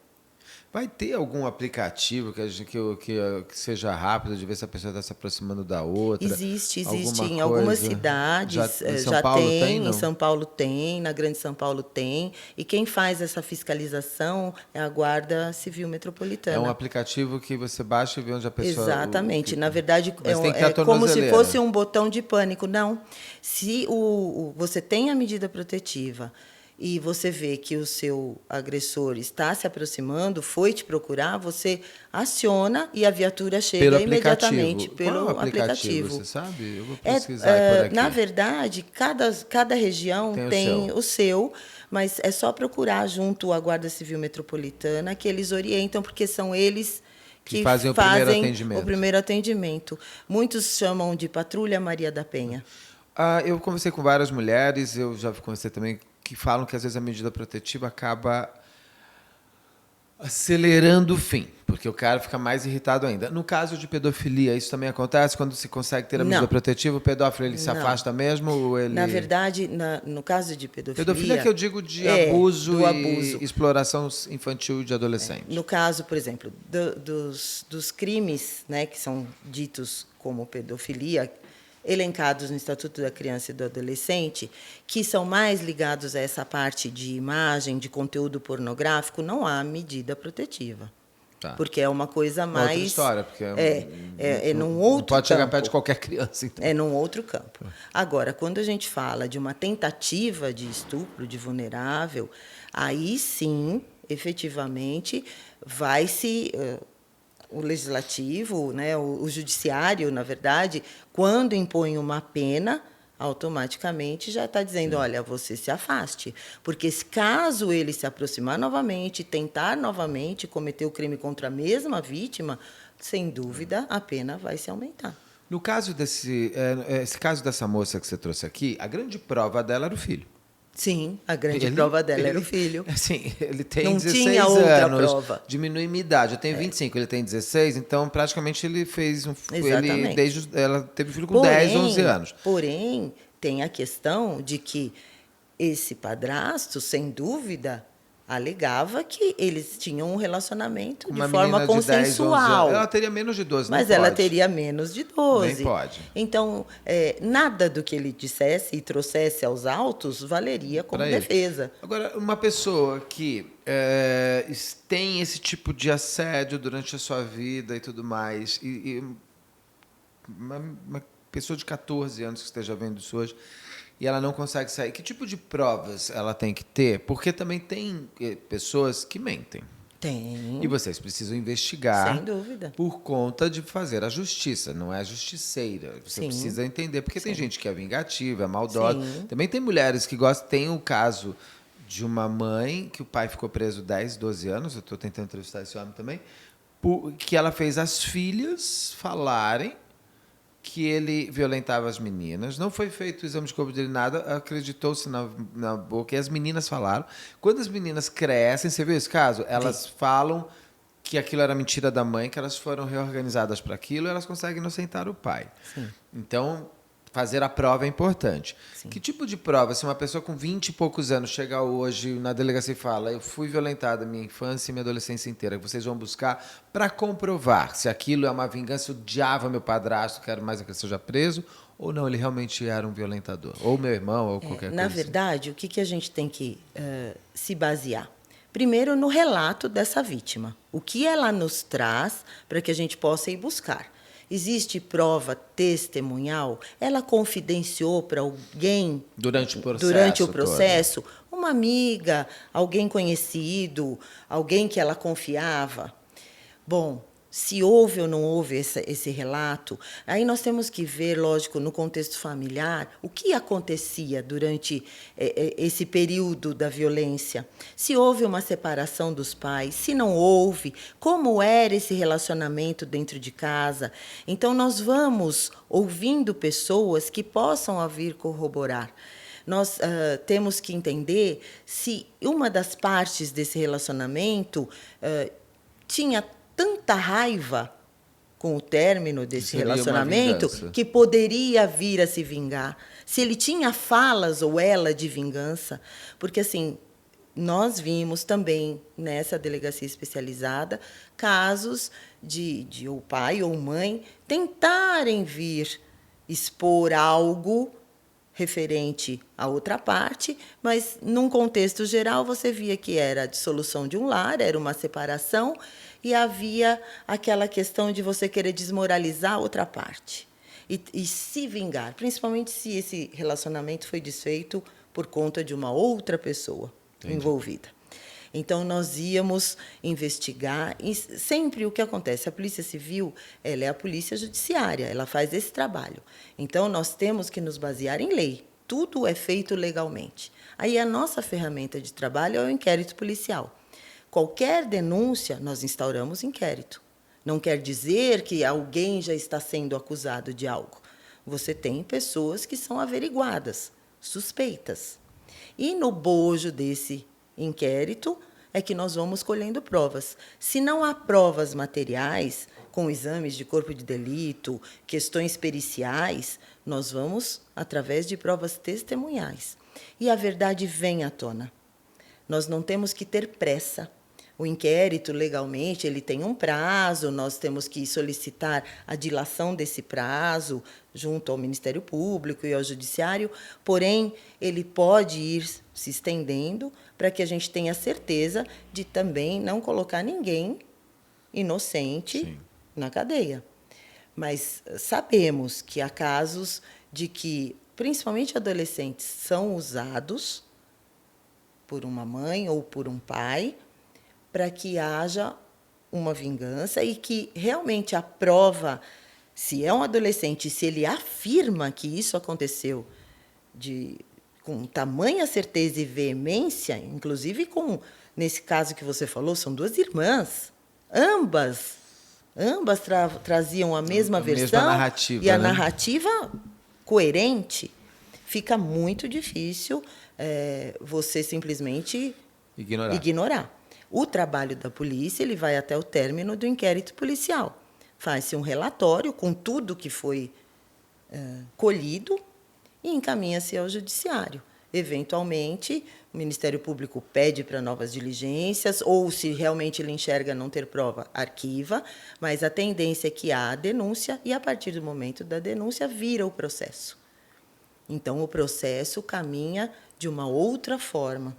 Vai ter algum aplicativo que seja rápido de ver se a pessoa está se aproximando da outra? Existe Alguma em algumas coisa? cidades, Em São já Paulo tem, não? em São Paulo tem, na Grande São Paulo tem, e quem faz essa fiscalização é a Guarda Civil Metropolitana. É um aplicativo que você baixa e vê onde a pessoa... Exatamente. Na verdade, Mas tem que ter a é como se tornozeleira. fosse um botão de pânico. Não. Se você tem a medida protetiva e você vê que o seu agressor está se aproximando, foi te procurar, você aciona e a viatura chega Pelo imediatamente aplicativo. pelo Qual é o aplicativo? Você sabe? Eu vou pesquisar por aqui. Na verdade, cada região Tem tem o seu, mas é só procurar junto à Guarda Civil Metropolitana que eles orientam, porque são eles que fazem o primeiro atendimento. o primeiro atendimento. Muitos chamam de Patrulha Maria da Penha. Eu conversei com várias mulheres, eu já conversei também, que falam que às vezes a medida protetiva acaba acelerando o fim, porque o cara fica mais irritado ainda. No caso de pedofilia, isso também acontece? Quando se consegue ter a medida protetiva, o pedófilo ele se afasta mesmo? Ou ele... Na verdade, no caso de pedofilia... Pedofilia que eu digo de abuso e exploração infantil de adolescente. No caso, por exemplo, dos crimes, né, que são ditos como pedofilia, elencados no Estatuto da Criança e do Adolescente, que são mais ligados a essa parte de imagem, de conteúdo pornográfico, não há medida protetiva. Tá. Porque é uma coisa mais... Outra história, porque é num outro não pode chegar campo. perto de qualquer criança. Então. É num outro campo. Agora, quando a gente fala de uma tentativa de estupro de vulnerável, aí sim, efetivamente, vai-se... o legislativo, né, o judiciário, na verdade, quando impõe uma pena, automaticamente já está dizendo, olha, você se afaste. Porque caso ele se aproximar novamente, tentar novamente cometer o crime contra a mesma vítima, sem dúvida, a pena vai se aumentar. No caso esse caso dessa moça que você trouxe aqui, a grande prova dela era o filho. Sim, a grande prova dela era o filho. Sim, ele tem Não 16 tinha outra anos. prova. Diminui minha idade. Eu tenho 25, ele tem 16, então praticamente ele fez Exatamente. Ela teve filho com 10, 11 anos. Porém, tem a questão de que esse padrasto, sem dúvida, alegava que eles tinham um relacionamento de forma consensual. Ela teria menos de 12, mas não ela pode. teria menos de 12. Nem pode. Então, nada do que ele dissesse e trouxesse aos autos valeria como Pra ele. defesa. Agora, uma pessoa que tem esse tipo de assédio durante a sua vida e tudo mais, uma pessoa de 14 anos que esteja vendo isso hoje e ela não consegue sair, que tipo de provas ela tem que ter? Porque também tem pessoas que mentem. Tem. E vocês precisam investigar. Sem dúvida. Por conta de fazer a justiça, não é justiceira. Você Sim. precisa entender, porque tem Sim. gente que é vingativa, é maldosa. Sim. Também tem mulheres que gostam. Tem o caso de uma mãe que o pai ficou preso 10, 12 anos, eu estou tentando entrevistar esse homem também, que ela fez as filhas falarem que ele violentava as meninas. Não foi feito o exame de corpo dele, nada. Acreditou-se na boca. E as meninas falaram. Quando as meninas crescem, você viu esse caso? Elas falam que aquilo era mentira da mãe, que elas foram reorganizadas para aquilo e elas conseguem inocentar o pai. Sim. Então, fazer a prova é importante. Sim. Que tipo de prova? Se uma pessoa com 20 e poucos anos chega hoje na delegacia e fala: eu fui violentada minha infância e minha adolescência inteira, vocês vão buscar para comprovar se aquilo é uma vingança, eu odiava meu padrasto, quero mais que ele seja preso, ou não, ele realmente era um violentador? Ou meu irmão, ou qualquer coisa. Na verdade, o que a gente tem que se basear? Primeiro, no relato dessa vítima. O que ela nos traz para que a gente possa ir buscar. Existe prova testemunhal? Ela confidenciou para alguém Durante o processo? Uma amiga, alguém conhecido, alguém que ela confiava? Bom, se houve ou não houve esse relato, aí nós temos que ver, lógico, no contexto familiar, o que acontecia durante esse período da violência. Se houve uma separação dos pais, se não houve, como era esse relacionamento dentro de casa. Então, nós vamos ouvindo pessoas que possam vir corroborar. Nós temos que entender se uma das partes desse relacionamento tinha tanta raiva com o término desse relacionamento que poderia vir a se vingar. Se ele tinha falas ou ela de vingança, porque assim, nós vimos também nessa delegacia especializada casos de o pai ou mãe tentarem vir expor algo referente à outra parte, mas num contexto geral você via que era a dissolução de um lar, era uma separação, e havia aquela questão de você querer desmoralizar a outra parte e se vingar, principalmente se esse relacionamento foi desfeito por conta de uma outra pessoa envolvida. Então, nós íamos investigar, e sempre o que acontece, a Polícia Civil, ela é a polícia judiciária, ela faz esse trabalho. Então, nós temos que nos basear em lei, tudo é feito legalmente. Aí, a nossa ferramenta de trabalho é o inquérito policial. Qualquer denúncia, nós instauramos inquérito. Não quer dizer que alguém já está sendo acusado de algo. Você tem pessoas que são averiguadas, suspeitas. E no bojo desse inquérito é que nós vamos colhendo provas. Se não há provas materiais, com exames de corpo de delito, questões periciais, nós vamos através de provas testemunhais. E a verdade vem à tona. Nós não temos que ter pressa. O inquérito, legalmente, ele tem um prazo, nós temos que solicitar a dilação desse prazo junto ao Ministério Público e ao Judiciário, porém, ele pode ir se estendendo para que a gente tenha certeza de também não colocar ninguém inocente na cadeia. Mas sabemos que há casos de que, principalmente adolescentes, são usados por uma mãe ou por um pai para que haja uma vingança e que realmente a prova, se é um adolescente, se ele afirma que isso aconteceu com tamanha certeza e veemência, inclusive nesse caso que você falou, são duas irmãs, ambas traziam a mesma versão, mesma narrativa, e a né? narrativa coerente, fica muito difícil você simplesmente ignorar. O trabalho da polícia ele vai até o término do inquérito policial. Faz-se um relatório com tudo que foi colhido e encaminha-se ao judiciário. Eventualmente, o Ministério Público pede para novas diligências, ou, se realmente ele enxerga não ter prova, arquiva, mas a tendência é que há a denúncia e, a partir do momento da denúncia, vira o processo. Então, o processo caminha de uma outra forma.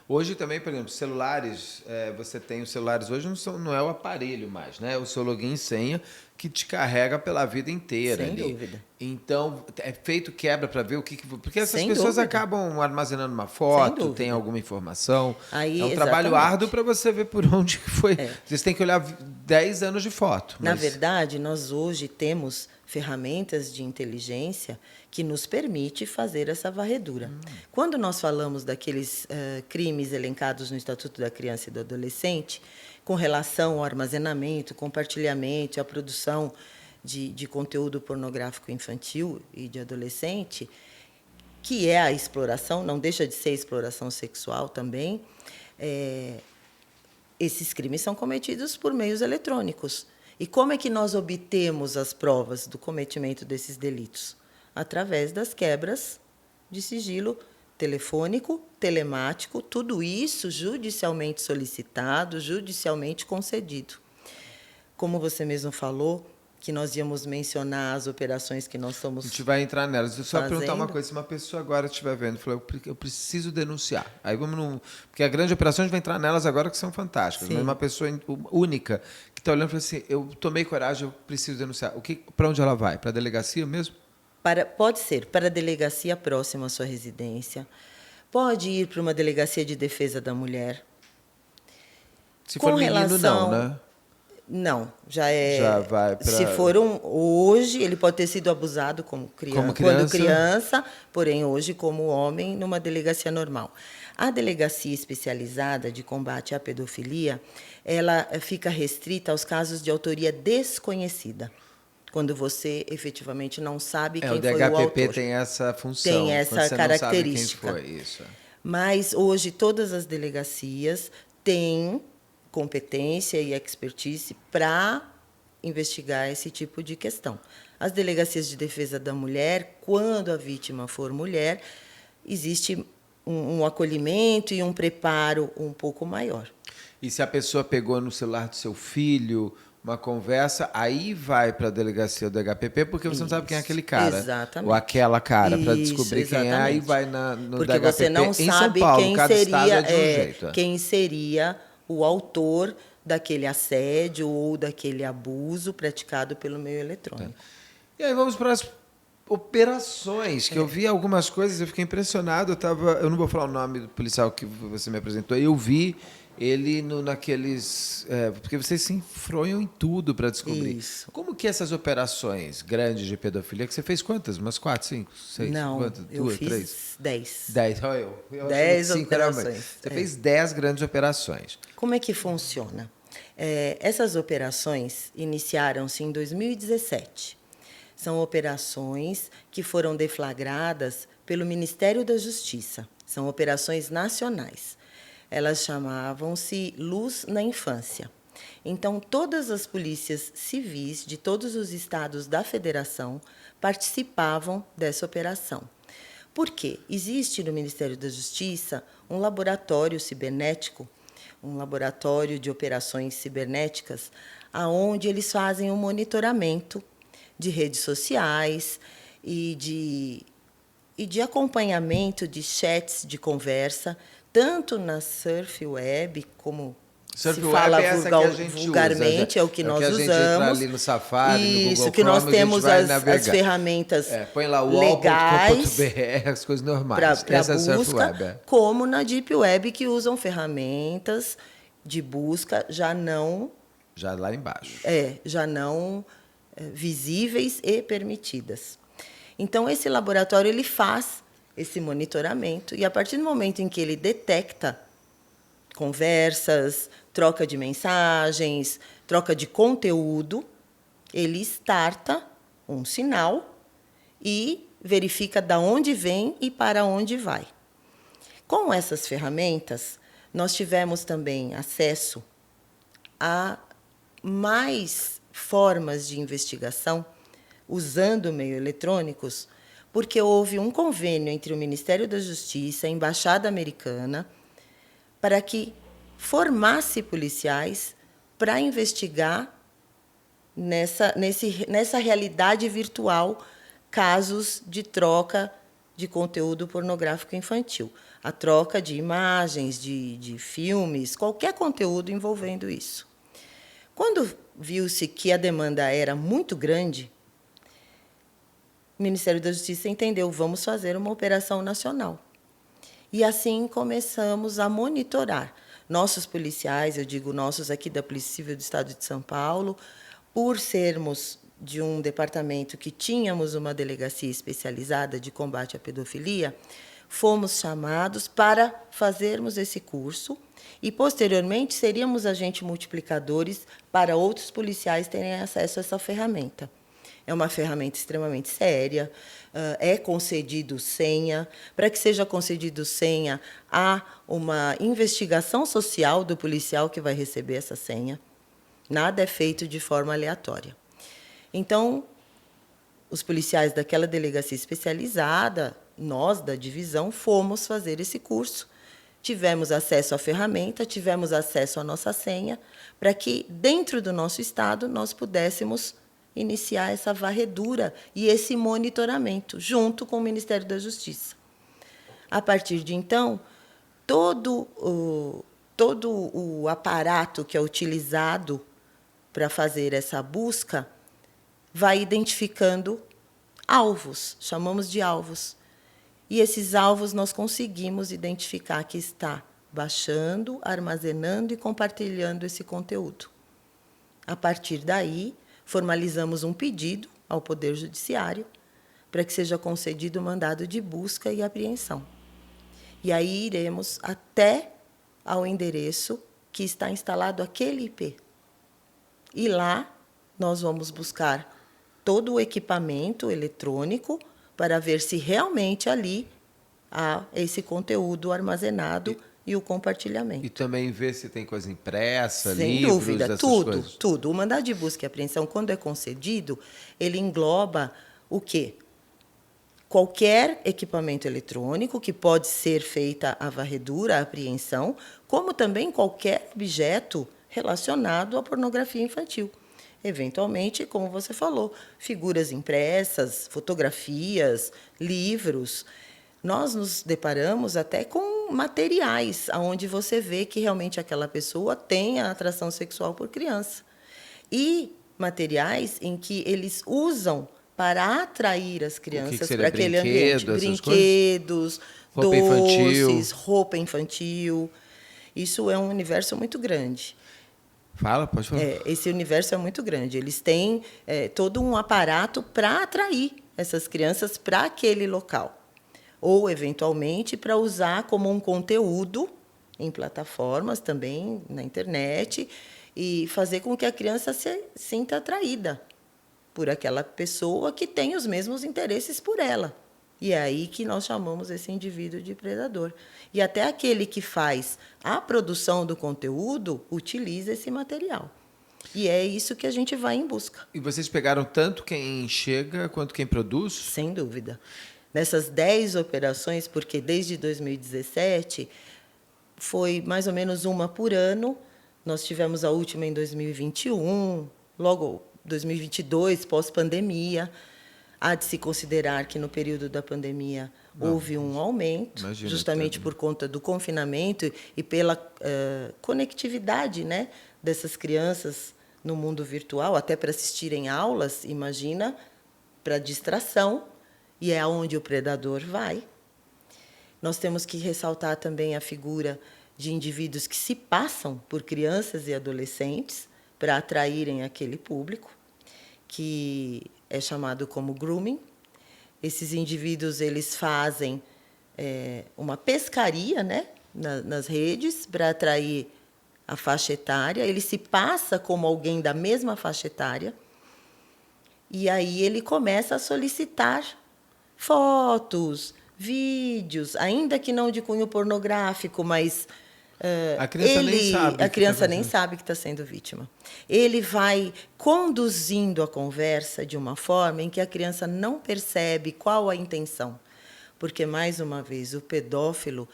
Hoje também, por exemplo, celulares, você tem os celulares hoje, não é o aparelho mais, né? O seu login e senha, que te carrega pela vida inteira. Sem ali. dúvida. Então, é feito quebra para ver o que... Porque essas Sem pessoas dúvida. acabam armazenando uma Sem foto, dúvida. tem alguma informação. Aí, é um trabalho exatamente. árduo para você ver por onde que foi. Vocês têm que olhar 10 anos de foto. Na verdade, nós hoje temos ferramentas de inteligência que nos permite fazer essa varredura. Quando nós falamos daqueles crimes elencados no Estatuto da Criança e do Adolescente, com relação ao armazenamento, compartilhamento e à produção de conteúdo pornográfico infantil e de adolescente, que é a exploração, não deixa de ser exploração sexual também, esses crimes são cometidos por meios eletrônicos. E como é que nós obtemos as provas do cometimento desses delitos? Através das quebras de sigilo telefônico, telemático, tudo isso judicialmente solicitado, judicialmente concedido. Como você mesmo falou, que nós íamos mencionar as operações que nós estamos A gente vai entrar nelas. Deixa eu só perguntar uma fazendo. coisa. Se uma pessoa agora estiver vendo e falar, eu preciso denunciar. Aí vamos num... Porque a grande operação, a gente vai entrar nelas agora, que são fantásticas. Sim. Mas uma pessoa única que está olhando e fala assim, eu tomei coragem, eu preciso denunciar. Para onde ela vai? Para a delegacia mesmo? Pode ser para a delegacia próxima à sua residência, pode ir para uma delegacia de defesa da mulher. Se Com for menino, relação- não, né? Não, já é. Já vai pra- Se for hoje, ele pode ter sido abusado como criança, Como criança. quando criança, porém hoje como homem, numa delegacia normal. A delegacia especializada de combate à pedofilia, ela fica restrita aos casos de autoria desconhecida, quando você efetivamente não sabe quem O foi o DHPP autor. tem essa função. Tem essa quando você característica. Não sabe quem foi isso. Mas hoje todas as delegacias têm competência e expertise para investigar esse tipo de questão. As delegacias de defesa da mulher, quando a vítima for mulher, existe um acolhimento e um preparo um pouco maior. E se a pessoa pegou no celular do seu filho uma conversa, aí vai para a delegacia do HPP, porque você não sabe quem é aquele cara. Exatamente. Ou aquela cara, para Isso, descobrir quem é, aí exatamente. vai no Porque DHPP. você não em São sabe Paulo, quem cada estado seria, é de um jeito. quem seria o autor daquele assédio ou daquele abuso praticado pelo meio eletrônico. E aí vamos para as operações, que eu vi algumas coisas, eu fiquei impressionado. Eu não vou falar o nome do policial que você me apresentou, eu vi ele naqueles... porque vocês se enfronham em tudo para descobrir. Isso. Como que essas operações grandes de pedofilia, que você fez quantas? Umas 4, 5, 6? Não, Quantas? eu 2, fiz 3? 10. 10, olha eu. 10 achei que 5 era mais. operações. Você fez 10 grandes operações. Como é que funciona? Essas operações iniciaram-se em 2017. São operações que foram deflagradas pelo Ministério da Justiça. São operações nacionais. Elas chamavam-se Luz na Infância. Então, todas as polícias civis de todos os estados da federação participavam dessa operação. Por quê? Existe no Ministério da Justiça um laboratório cibernético, um laboratório de operações cibernéticas, aonde eles fazem um monitoramento de redes sociais e de acompanhamento de chats de conversa, tanto na Surf Web, como Surf se Web fala é essa que a gente vulgarmente, usa, é o que nós a gente entra usamos. ali no Safari, no Isso, Google que nós Chrome, a gente temos vai as navegar. ferramentas Põe lá legais wall.com.br, as coisas normais. para Essa é a Surf busca, Web. como na Deep Web, que usam ferramentas de busca já não Já lá embaixo. visíveis e permitidas. Então, esse laboratório ele faz esse monitoramento e, a partir do momento em que ele detecta conversas, troca de mensagens, troca de conteúdo, ele starta um sinal e verifica de onde vem e para onde vai. Com essas ferramentas, nós tivemos também acesso a mais formas de investigação usando meios eletrônicos, porque houve um convênio entre o Ministério da Justiça e a Embaixada Americana para que formasse policiais para investigar nessa realidade virtual casos de troca de conteúdo pornográfico infantil. A troca de imagens, de filmes, qualquer conteúdo envolvendo isso. Quando viu-se que a demanda era muito grande, o Ministério da Justiça entendeu, vamos fazer uma operação nacional. E assim começamos a monitorar. Nossos policiais, eu digo nossos aqui da Polícia Civil do Estado de São Paulo, por sermos de um departamento que tínhamos uma delegacia especializada de combate à pedofilia, fomos chamados para fazermos esse curso e, posteriormente, seríamos agentes multiplicadores para outros policiais terem acesso a essa ferramenta. É uma ferramenta extremamente séria, é concedido senha. Para que seja concedido senha, há uma investigação social do policial que vai receber essa senha. Nada é feito de forma aleatória. Então, os policiais daquela delegacia especializada, nós, da divisão, fomos fazer esse curso. Tivemos acesso à ferramenta, tivemos acesso à nossa senha, para que, dentro do nosso estado, nós pudéssemos iniciar essa varredura e esse monitoramento, junto com o Ministério da Justiça. A partir de então, todo o aparato que é utilizado para fazer essa busca vai identificando alvos, chamamos de alvos. E esses alvos nós conseguimos identificar que está baixando, armazenando e compartilhando esse conteúdo. A partir daí, formalizamos um pedido ao Poder Judiciário para que seja concedido o mandado de busca e apreensão. E aí iremos até ao endereço que está instalado aquele IP. E lá nós vamos buscar todo o equipamento eletrônico para ver se realmente ali há esse conteúdo armazenado e o compartilhamento. E também ver se tem coisa impressa, Sem livros, dúvida, essas tudo, coisas. tudo. O mandado de busca e apreensão, quando é concedido, ele engloba o quê? Qualquer equipamento eletrônico que pode ser feita a varredura, a apreensão, como também qualquer objeto relacionado à pornografia infantil. Eventualmente, como você falou, figuras impressas, fotografias, livros. Nós nos deparamos até com materiais onde você vê que realmente aquela pessoa tem a atração sexual por criança. E materiais em que eles usam para atrair as crianças para aquele ambiente. Brinquedos, roupa doces, roupa infantil. Isso é um universo muito grande. Fala, pode falar. Esse universo é muito grande. Eles têm todo um aparato para atrair essas crianças para aquele local. Ou, eventualmente, para usar como um conteúdo em plataformas também, na internet, e fazer com que a criança se sinta atraída por aquela pessoa que tem os mesmos interesses por ela. E é aí que nós chamamos esse indivíduo de predador. E até aquele que faz a produção do conteúdo utiliza esse material. E é isso que a gente vai em busca. E vocês pegaram tanto quem chega quanto quem produz? Sem dúvida. Nessas 10 operações, porque desde 2017 foi mais ou menos uma por ano. Nós tivemos a última em 2021, logo 2022, pós-pandemia. Há de se considerar que, no período da pandemia, houve um aumento, justamente por conta do confinamento e pela conectividade, né, dessas crianças no mundo virtual, até para assistirem aulas, imagina, para distração, e é aonde o predador vai. Nós temos que ressaltar também a figura de indivíduos que se passam por crianças e adolescentes para atraírem aquele público, que é chamado como grooming. Esses indivíduos eles fazem uma pescaria, né, nas redes para atrair a faixa etária. Ele se passa como alguém da mesma faixa etária e aí ele começa a solicitar fotos, vídeos, ainda que não de cunho pornográfico, mas a criança nem sabe que está sendo vítima. Ele vai conduzindo a conversa de uma forma em que a criança não percebe qual a intenção. Porque, mais uma vez, o pedófilo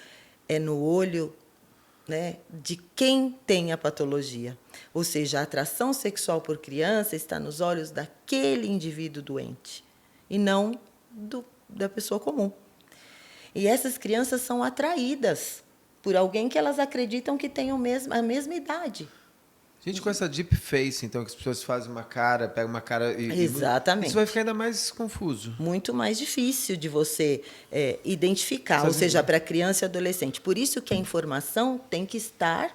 é no olho, né, de quem tem a patologia. Ou seja, a atração sexual por criança está nos olhos daquele indivíduo doente e não da pessoa comum. E essas crianças são atraídas por alguém que elas acreditam que tem a mesma idade. Gente, com essa deep face, então, que as pessoas fazem uma cara, pegam uma cara Exatamente. Isso vai ficar ainda mais confuso. Muito mais difícil de você identificar, ou seja, para criança e adolescente. Por isso que a informação tem que estar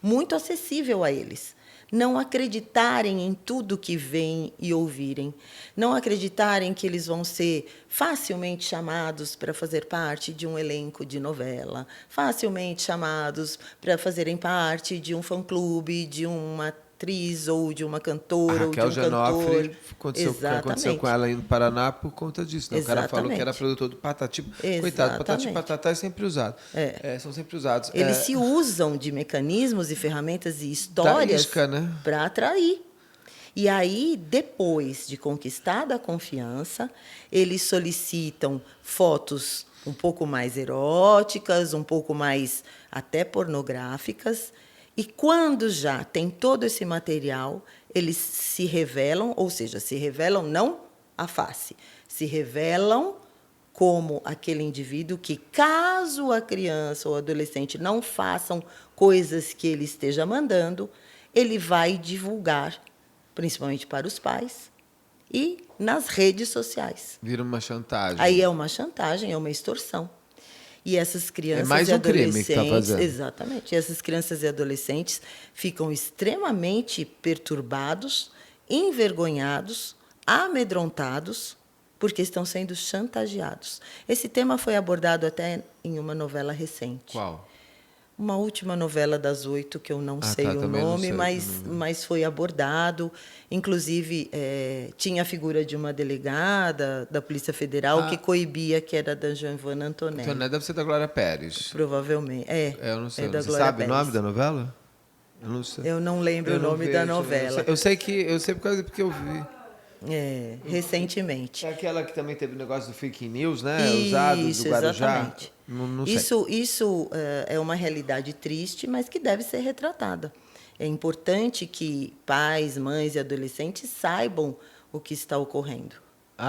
muito acessível a eles. Não acreditarem em tudo que veem e ouvirem. Não acreditarem que eles vão ser facilmente chamados para fazer parte de um elenco de novela, facilmente chamados para fazerem parte de um fã-clube, de uma atriz ou de uma cantora ou de um cantor. Aconteceu com ela aí no Paraná por conta disso. Né? O cara falou que era produtor do Patati. Coitado, Patati e Patatá é sempre usado. São sempre usados. Eles se usam de mecanismos e ferramentas e histórias para atrair. E aí, depois de conquistada a confiança, eles solicitam fotos um pouco mais eróticas, um pouco mais até pornográficas. E quando já tem todo esse material, eles se revelam, ou seja, se revelam não a face, se revelam como aquele indivíduo que, caso a criança ou adolescente não façam coisas que ele esteja mandando, ele vai divulgar, principalmente para os pais, e nas redes sociais. Vira uma chantagem. Aí é uma chantagem, é uma extorsão. E essas crianças mais e um crime adolescentes, que tá fazendo. Exatamente. E essas crianças e adolescentes ficam extremamente perturbados, envergonhados, amedrontados, porque estão sendo chantageados. Esse tema foi abordado até em uma novela recente. Qual? Uma última novela das 8, que eu não sei o nome, mas foi abordado. Inclusive, tinha a figura de uma delegada da Polícia Federal que coibia, que era da Giovanna Antonelli. Antonelli deve ser da Glória Pérez. Provavelmente. Eu não sei. É da Você Glória sabe Pérez. o nome da novela? Eu não sei. Eu não lembro o nome da novela. Eu sei porque eu vi. Recentemente. É aquela que também teve o negócio do fake news, né? Usados do Guarujá. Exatamente. Não sei. Isso é uma realidade triste, mas que deve ser retratada. É importante que pais, mães e adolescentes saibam o que está ocorrendo.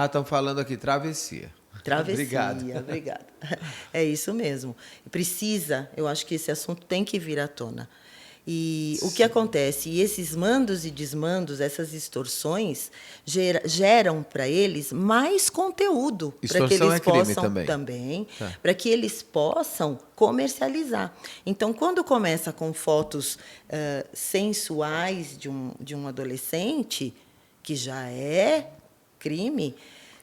Estão falando aqui, travessia. Obrigada. É isso mesmo. Eu acho que esse assunto tem que vir à tona. E o que acontece? E esses mandos e desmandos, essas extorsões, geram para eles mais conteúdo para que eles possam também para que eles possam comercializar. Então, quando começa com fotos sensuais de um adolescente, que já é crime,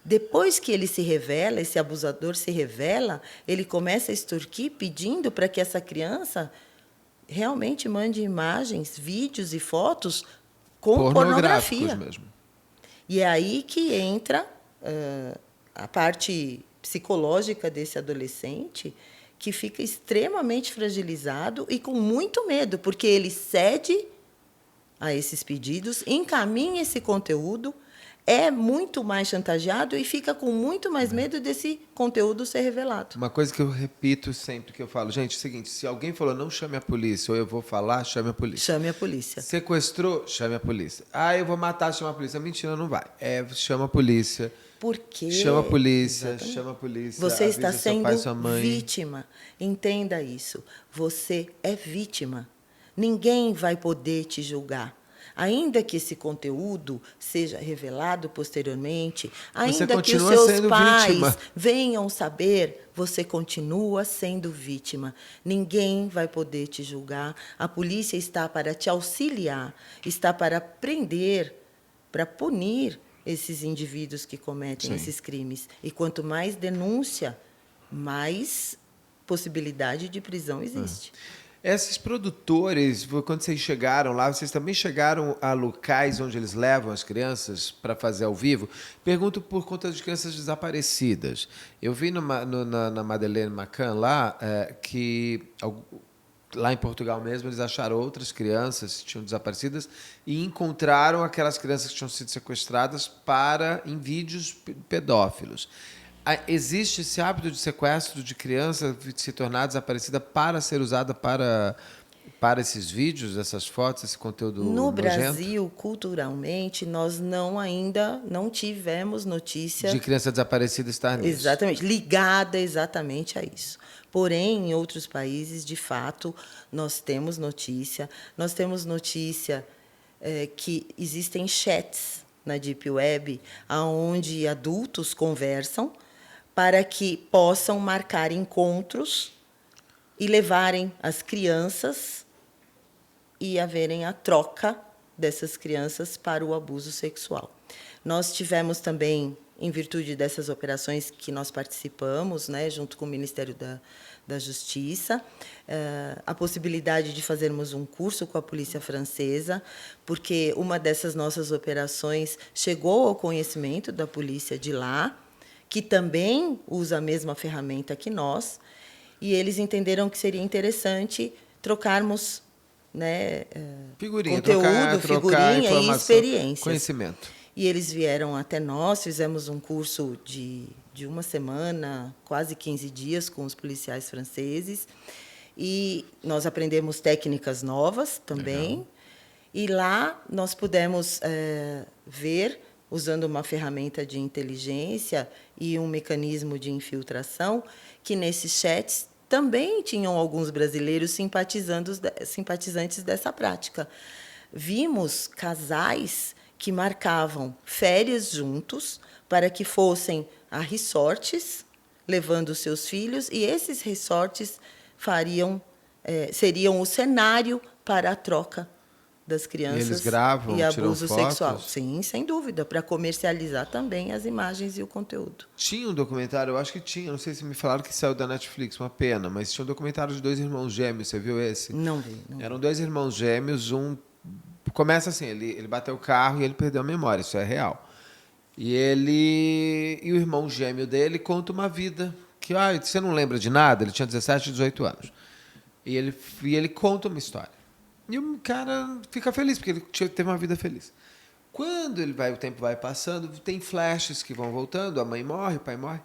depois que ele se revela, esse abusador se revela, ele começa a extorquir pedindo para que essa criança realmente mande imagens, vídeos e fotos com pornografia. Mesmo. E é aí que entra a parte psicológica desse adolescente, que fica extremamente fragilizado e com muito medo, porque ele cede a esses pedidos, encaminha esse conteúdo, é muito mais chantageado e fica com muito mais medo desse conteúdo ser revelado. Uma coisa que eu repito sempre que eu falo, gente, é o seguinte, se alguém falou não chame a polícia, ou eu vou falar, chame a polícia. Chame a polícia. Sequestrou, chame a polícia. Eu vou matar, chama a polícia. Mentira, não vai. Chama a polícia. Por quê? Chama a polícia, Exatamente. Chama a polícia. Você está sendo pai, sua mãe. vítima. Entenda isso. Você é vítima. Ninguém vai poder te julgar. Ainda que esse conteúdo seja revelado posteriormente, ainda que os seus pais venham saber, você continua sendo vítima. Ninguém vai poder te julgar. A polícia está para te auxiliar, está para prender, para punir esses indivíduos que cometem esses crimes. E quanto mais denúncia, mais possibilidade de prisão existe. Esses produtores, quando vocês chegaram lá, vocês também chegaram a locais onde eles levam as crianças para fazer ao vivo? Pergunto por conta de crianças desaparecidas. Eu vi na Madeleine McCann lá que lá em Portugal mesmo eles acharam outras crianças que tinham desaparecidas e encontraram aquelas crianças que tinham sido sequestradas em vídeos pedófilos. Existe esse hábito de sequestro de criança se tornar desaparecida para ser usada para esses vídeos, essas fotos, esse conteúdo no nojento? Brasil, culturalmente, nós ainda não tivemos notícia de criança desaparecida estar nisso. Exatamente, ligada exatamente a isso. Porém, em outros países, de fato, nós temos notícia que existem chats na Deep Web, onde adultos conversam para que possam marcar encontros e levarem as crianças e haverem a troca dessas crianças para o abuso sexual. Nós tivemos também, em virtude dessas operações que nós participamos, né, junto com o Ministério da Justiça, a possibilidade de fazermos um curso com a polícia francesa, porque uma dessas nossas operações chegou ao conhecimento da polícia de lá, que também usa a mesma ferramenta que nós, e eles entenderam que seria interessante trocarmos, né, conteúdo, figurinha e experiências. Conhecimento. E eles vieram até nós, fizemos um curso de uma semana, quase 15 dias, com os policiais franceses, e nós aprendemos técnicas novas também. Legal. E lá nós pudemos ver, usando uma ferramenta de inteligência e um mecanismo de infiltração, que nesses chats também tinham alguns brasileiros simpatizantes dessa prática. Vimos casais que marcavam férias juntos para que fossem a resorts, levando os seus filhos, e esses resorts seriam o cenário para a troca das crianças. E eles gravam, e abuso tiram sexual. Fotos? Sim, sem dúvida, para comercializar também as imagens e o conteúdo. Tinha um documentário, eu acho que tinha, não sei se me falaram que saiu da Netflix, uma pena, mas tinha um documentário de 2 irmãos gêmeos, você viu esse? Não vi. Eram 2 irmãos gêmeos, começa assim, ele bateu o carro e ele perdeu a memória, isso é real. E o irmão gêmeo dele conta uma vida que, você não lembra de nada? Ele tinha 17, 18 anos. E ele conta uma história. E o cara fica feliz, porque ele teve uma vida feliz. Quando o tempo vai passando, tem flashes que vão voltando, a mãe morre, o pai morre.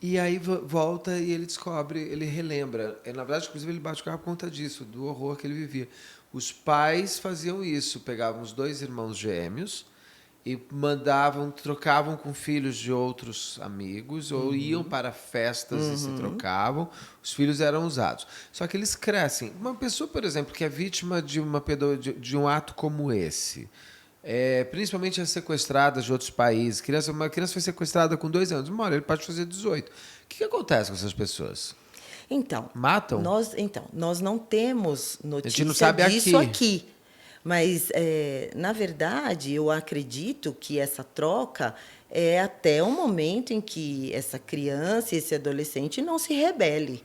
E aí volta e ele descobre, ele relembra. Na verdade, inclusive, ele bate o carro por conta disso, do horror que ele vivia. Os pais faziam isso, pegavam os 2 irmãos gêmeos e trocavam com filhos de outros amigos, ou iam para festas e se trocavam. Os filhos eram usados. Só que eles crescem. Uma pessoa, por exemplo, que é vítima de um ato como esse, principalmente as sequestradas de outros países. Uma criança foi sequestrada com 2 anos. Uma hora ele pode fazer 18. O que acontece com essas pessoas? Então, matam? Nós não temos notícia a gente não sabe disso aqui. Mas, na verdade, eu acredito que essa troca é até o momento em que essa criança, esse adolescente não se rebele.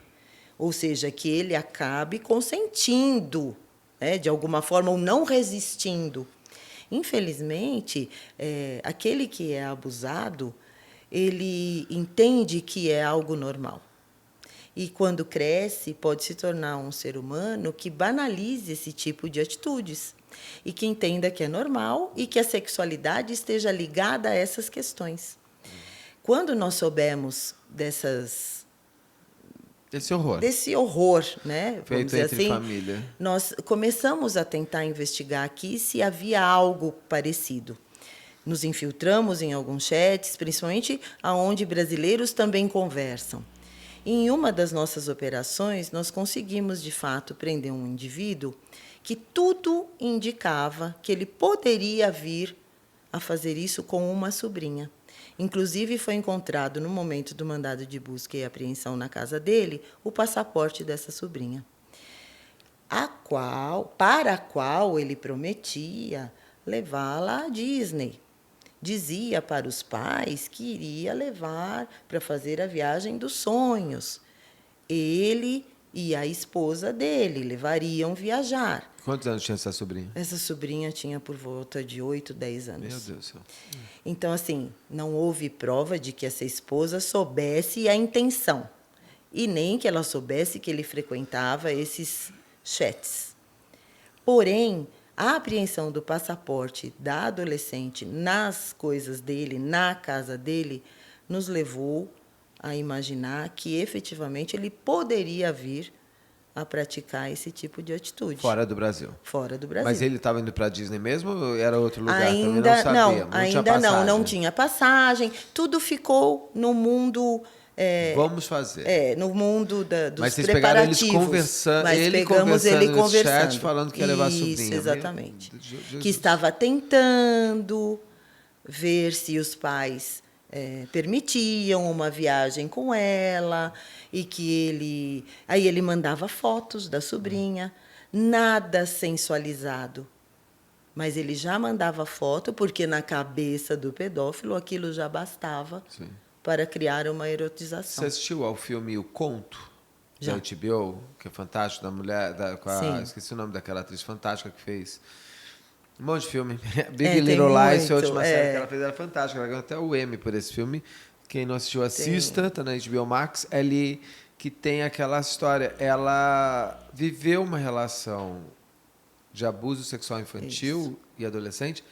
Ou seja, que ele acabe consentindo, né, de alguma forma, ou não resistindo. Infelizmente, aquele que é abusado, ele entende que é algo normal. E, quando cresce, pode se tornar um ser humano que banalize esse tipo de atitudes e que entenda que é normal e que a sexualidade esteja ligada a essas questões. Quando nós soubemos desse horror, né, feito dizer entre assim, família, nós começamos a tentar investigar aqui se havia algo parecido. Nos infiltramos em alguns chats, principalmente onde brasileiros também conversam. Em uma das nossas operações, nós conseguimos, de fato, prender um indivíduo que tudo indicava que ele poderia vir a fazer isso com uma sobrinha. Inclusive, foi encontrado, no momento do mandado de busca e apreensão na casa dele, o passaporte dessa sobrinha, para a qual ele prometia levá-la à Disney. Dizia para os pais que iria levar para fazer a viagem dos sonhos. Ele e a esposa dele levariam viajar. Quantos anos tinha essa sobrinha? Essa sobrinha tinha por volta de 8, 10 anos. Meu Deus do céu. Então, assim, não houve prova de que essa esposa soubesse a intenção. E nem que ela soubesse que ele frequentava esses chats. Porém, a apreensão do passaporte da adolescente nas coisas dele, na casa dele, nos levou a imaginar que, efetivamente, ele poderia vir a praticar esse tipo de atitude. Fora do Brasil? Fora do Brasil. Mas ele estava indo para a Disney mesmo ou era outro lugar? Ainda também não sabia. não tinha passagem. Tudo ficou no mundo Vamos fazer. No mundo dos mas vocês pegaram eles preparativos. conversando, Mas ele pegamos conversando ele no conversando. chat, falando que ia levar a sobrinha. Isso, exatamente. Jesus. Que estava tentando ver se os pais permitiam uma viagem com ela, e que aí ele mandava fotos da sobrinha, nada sensualizado. Mas ele já mandava foto, porque na cabeça do pedófilo aquilo já bastava para criar uma erotização. Você assistiu ao filme O Conto? Já. Da HBO, que é fantástico, da mulher... esqueci o nome daquela atriz fantástica que fez um monte de filme. Big Little Lies, a última série que ela fez, era fantástica. Ela ganhou até o Emmy por esse filme. Quem não assistiu, assista. Está na HBO Max. Ele que tem aquela história. Ela viveu uma relação de abuso sexual infantil e adolescente,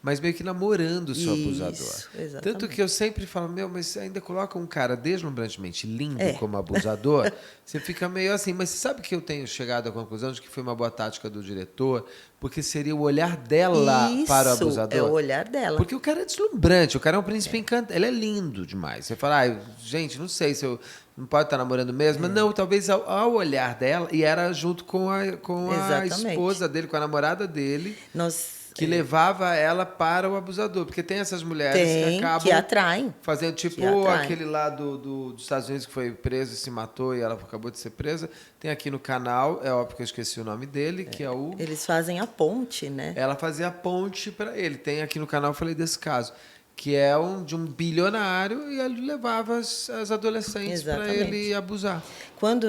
mas meio que namorando o seu abusador. Exatamente. Tanto que eu sempre falo, mas você ainda coloca um cara deslumbrantemente lindo como abusador, você fica meio assim, mas você sabe que eu tenho chegado à conclusão de que foi uma boa tática do diretor, porque seria o olhar dela para o abusador. É o olhar dela. Porque o cara é deslumbrante, o cara é um príncipe encantado, ele é lindo demais. Você fala, gente, não sei se eu não pode estar namorando mesmo, mas não, talvez ao olhar dela, e era junto com a esposa dele, com a namorada dele. Que levava ela para o abusador. Porque tem essas mulheres que acabam... que atraem. Fazendo tipo aquele lá dos Estados Unidos que foi preso e se matou e ela acabou de ser presa. Tem aqui no canal, é óbvio que eu esqueci o nome dele, que é o... Eles fazem a ponte, né? Ela fazia a ponte para ele. Tem aqui no canal, eu falei desse caso, que é de um bilionário e ele levava as adolescentes para ele abusar. Quando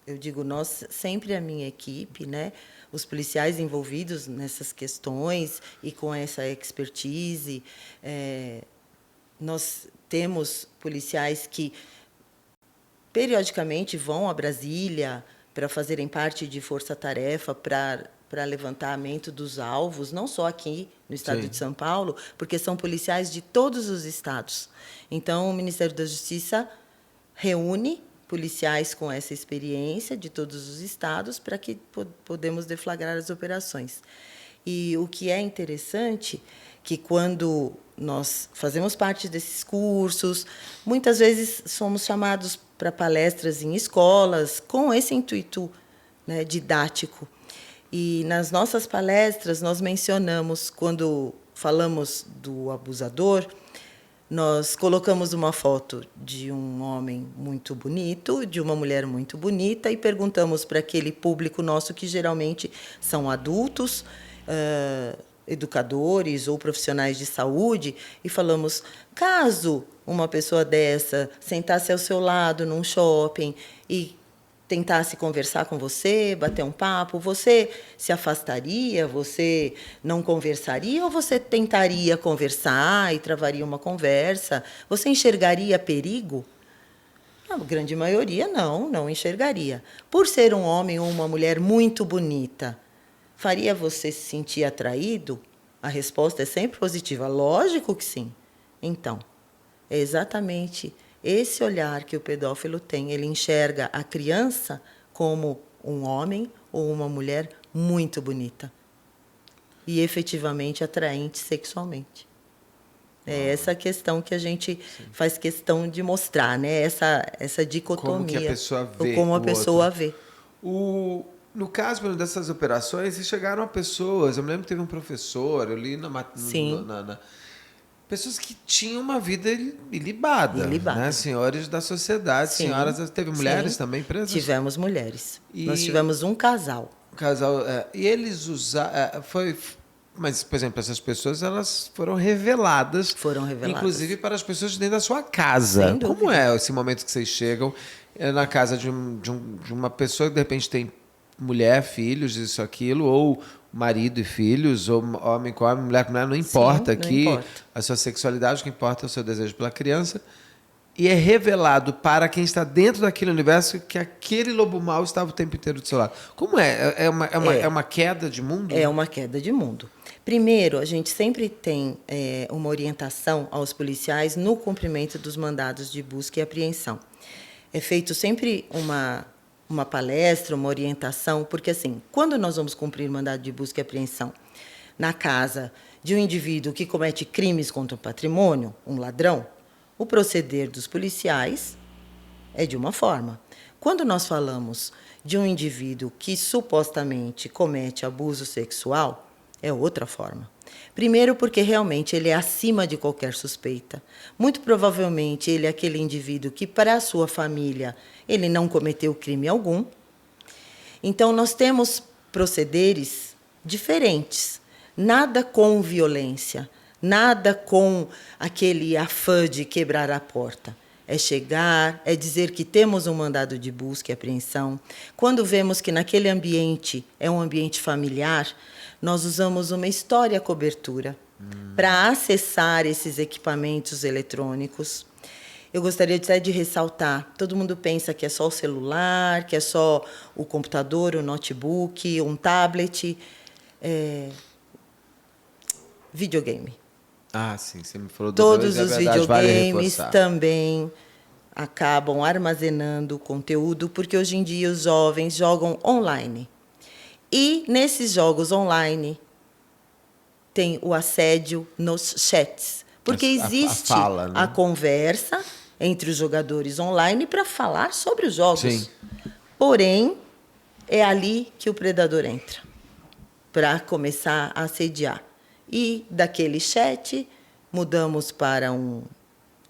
eu digo nós, sempre a minha equipe, né? Os policiais envolvidos nessas questões e com essa expertise. Nós temos policiais que periodicamente vão a Brasília para fazerem parte de força-tarefa para levantamento dos alvos, não só aqui no estado de São Paulo, porque são policiais de todos os estados. Então, o Ministério da Justiça reúne policiais com essa experiência de todos os estados para que podemos deflagrar as operações. E o que é interessante que quando nós fazemos parte desses cursos, muitas vezes somos chamados para palestras em escolas com esse intuito, né, didático. E nas nossas palestras nós mencionamos, quando falamos do abusador, nós colocamos uma foto de um homem muito bonito, de uma mulher muito bonita, e perguntamos para aquele público nosso, que geralmente são adultos, educadores ou profissionais de saúde, e falamos, caso uma pessoa dessa sentasse ao seu lado num shopping e tentasse conversar com você, bater um papo, você se afastaria, você não conversaria, ou você tentaria conversar e travaria uma conversa? Você enxergaria perigo? A grande maioria não enxergaria. Por ser um homem ou uma mulher muito bonita, faria você se sentir atraído? A resposta é sempre positiva. Lógico que sim. Então, é exatamente esse olhar que o pedófilo tem. Ele enxerga a criança como um homem ou uma mulher muito bonita e efetivamente atraente sexualmente. É essa questão que a gente faz questão de mostrar, né? Essa dicotomia. Como que a pessoa vê. Ou como a pessoa vê. No caso dessas operações, chegaram a pessoas. Eu me lembro que teve um professor, eu li pessoas que tinham uma vida ilibada. Né? Senhores da sociedade, senhoras. Teve mulheres também presas? Tivemos mulheres. Nós tivemos um casal. E eles usaram. Mas, por exemplo, essas pessoas elas foram reveladas. Inclusive para as pessoas dentro da sua casa. Como é esse momento que vocês chegam na casa de uma pessoa que de repente tem mulher, filhos, isso, aquilo, ou marido e filhos, ou homem com homem, mulher com mulher, não importa. A sua sexualidade, o que importa é o seu desejo pela criança. E é revelado para quem está dentro daquele universo que aquele lobo mau estava o tempo inteiro do seu lado. Como é? É uma queda de mundo? É uma queda de mundo. Primeiro, a gente sempre tem uma orientação aos policiais no cumprimento dos mandados de busca e apreensão. É feito sempre uma palestra, uma orientação, porque, assim, quando nós vamos cumprir mandado de busca e apreensão na casa de um indivíduo que comete crimes contra o patrimônio, um ladrão, O proceder dos policiais é de uma forma. Quando nós falamos de um indivíduo que supostamente comete abuso sexual, é outra forma. Primeiro, porque realmente ele é acima de qualquer suspeita. Muito provavelmente ele é aquele indivíduo que, para a sua família, ele não cometeu crime algum. Então, nós temos procederes diferentes. Nada com violência, nada com aquele afã de quebrar a porta. É chegar, é dizer que temos um mandado de busca e apreensão. Quando vemos que naquele ambiente é um ambiente familiar, nós usamos uma história cobertura para acessar esses equipamentos eletrônicos. Eu gostaria até de ressaltar, todo mundo pensa que é só o celular, que é só o computador, o notebook, um tablet, videogame. Ah, sim, você me falou Todos dois, os verdade, vale videogames reforçar. também acabam armazenando conteúdo, porque hoje em dia os jovens jogam online. E nesses jogos online tem o assédio nos chats, porque existe fala, né? a conversa entre os jogadores online para falar sobre os jogos. Sim. Porém, é ali que o predador entra para começar a assediar. E daquele chat mudamos para um